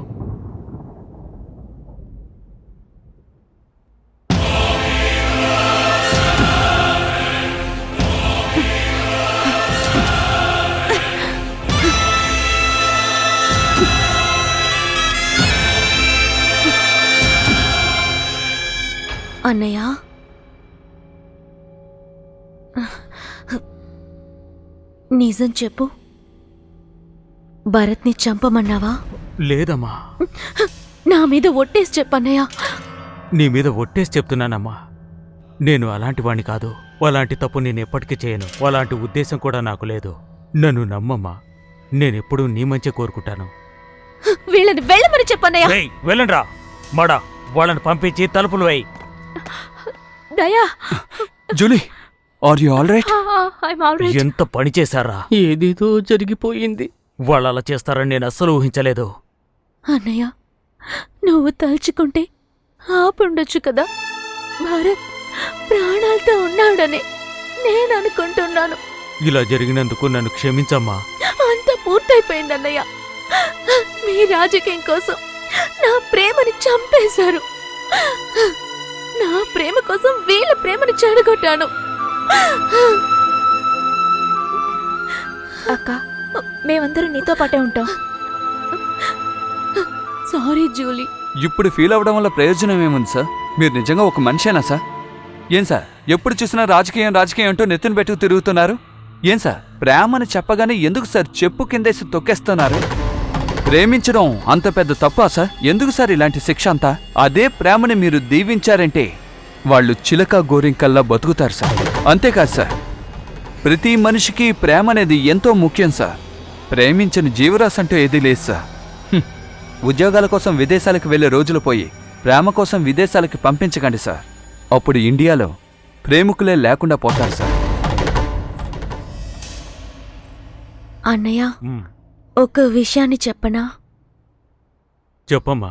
అన్నయ్య, నిజం చెప్పు, భరత్ని చంపమన్నావా? లేదమ్మా. నా మీద ఒట్టేసి చెప్పన్నయ్య. నీ మీద ఒట్టేసి చెప్తున్నానమ్మా, నేను అలాంటి వాణ్ణి కాదు. అలాంటి తప్పు నేను ఎప్పటికీ చేయను. అలాంటి ఉద్దేశం కూడా నాకు లేదు. నన్ను నమ్మమ్మా, నేనెప్పుడూ నీ మంచి కోరుకుంటాను. వీళ్ళని వెళ్ళమని చెప్పన్నయ్య. వెళ్ళండ్రా మడా, వాళ్ళని పంపించి తలుపులు వేయి. దయా, Julie, are you all right? I'm all right. ఎంత పని చేశారా? ఏదేదో జరిగిపోయింది. వాళ్ళు అలా చేస్తారని నేను అస్సలు ఊహించలేదు. అన్నయ్య, నువ్వు తలుచుకుంటే ఆపుండొచ్చు కదా. భారత్ ప్రాణాలతో ఉన్నాడని నేను అనుకుంటున్నాను. ఇలా జరిగినందుకు నన్ను క్షమించమ్మా. అంతా పూర్తయిపోయిందన్నయ్య. మీ రాజకీయం కోసం నా ప్రేమని చంపేశారు. నా ప్రేమ కోసం వీళ్ళ ప్రేమని చెడగొట్టాను. అక్క, మేమందరం నీతో పాటే ఉంటాం. Sorry Julie. ఇప్పుడు ఫీల్ అవ్వడం వల్ల ప్రయోజనం ఏముంది సార్? మీరు నిజంగా ఒక మనిషేనా సార్? ఏం సార్, ఎప్పుడు చూసినా రాజకీయం రాజకీయం అంటూ నెత్తిన పెట్టుకు తిరుగుతున్నారు? ఏం సార్, ప్రేమని చెప్పగానే ఎందుకు సార్ చెప్పు కిందేసి తొక్కేస్తున్నారు? ప్రేమించడం అంత పెద్ద తప్పా సార్? ఎందుకు సార్ ఇలాంటి శిక్ష అంతా? అదే ప్రేమని మీరు దీవించారంటే వాళ్ళు చిలక గోరింకల్లా బతుకుతారు సార్. అంతేకాదు సార్, ప్రతి మనిషికి ప్రేమ అనేది ఎంతో ముఖ్యం సార్. ప్రేమించని జీవరాశి అంటూ ఏదీ లేదు సార్. ఉద్యోగాల కోసం విదేశాలకు వెళ్లే రోజులు పోయి ప్రేమ కోసం విదేశాలకి పంపించకండి సార్. అప్పుడు ఇండియాలో ప్రేమికులే లేకుండా పోతారు సార్. అన్నయ్య, ఒక విషయాన్ని చెప్పనా? చెప్పమ్మా.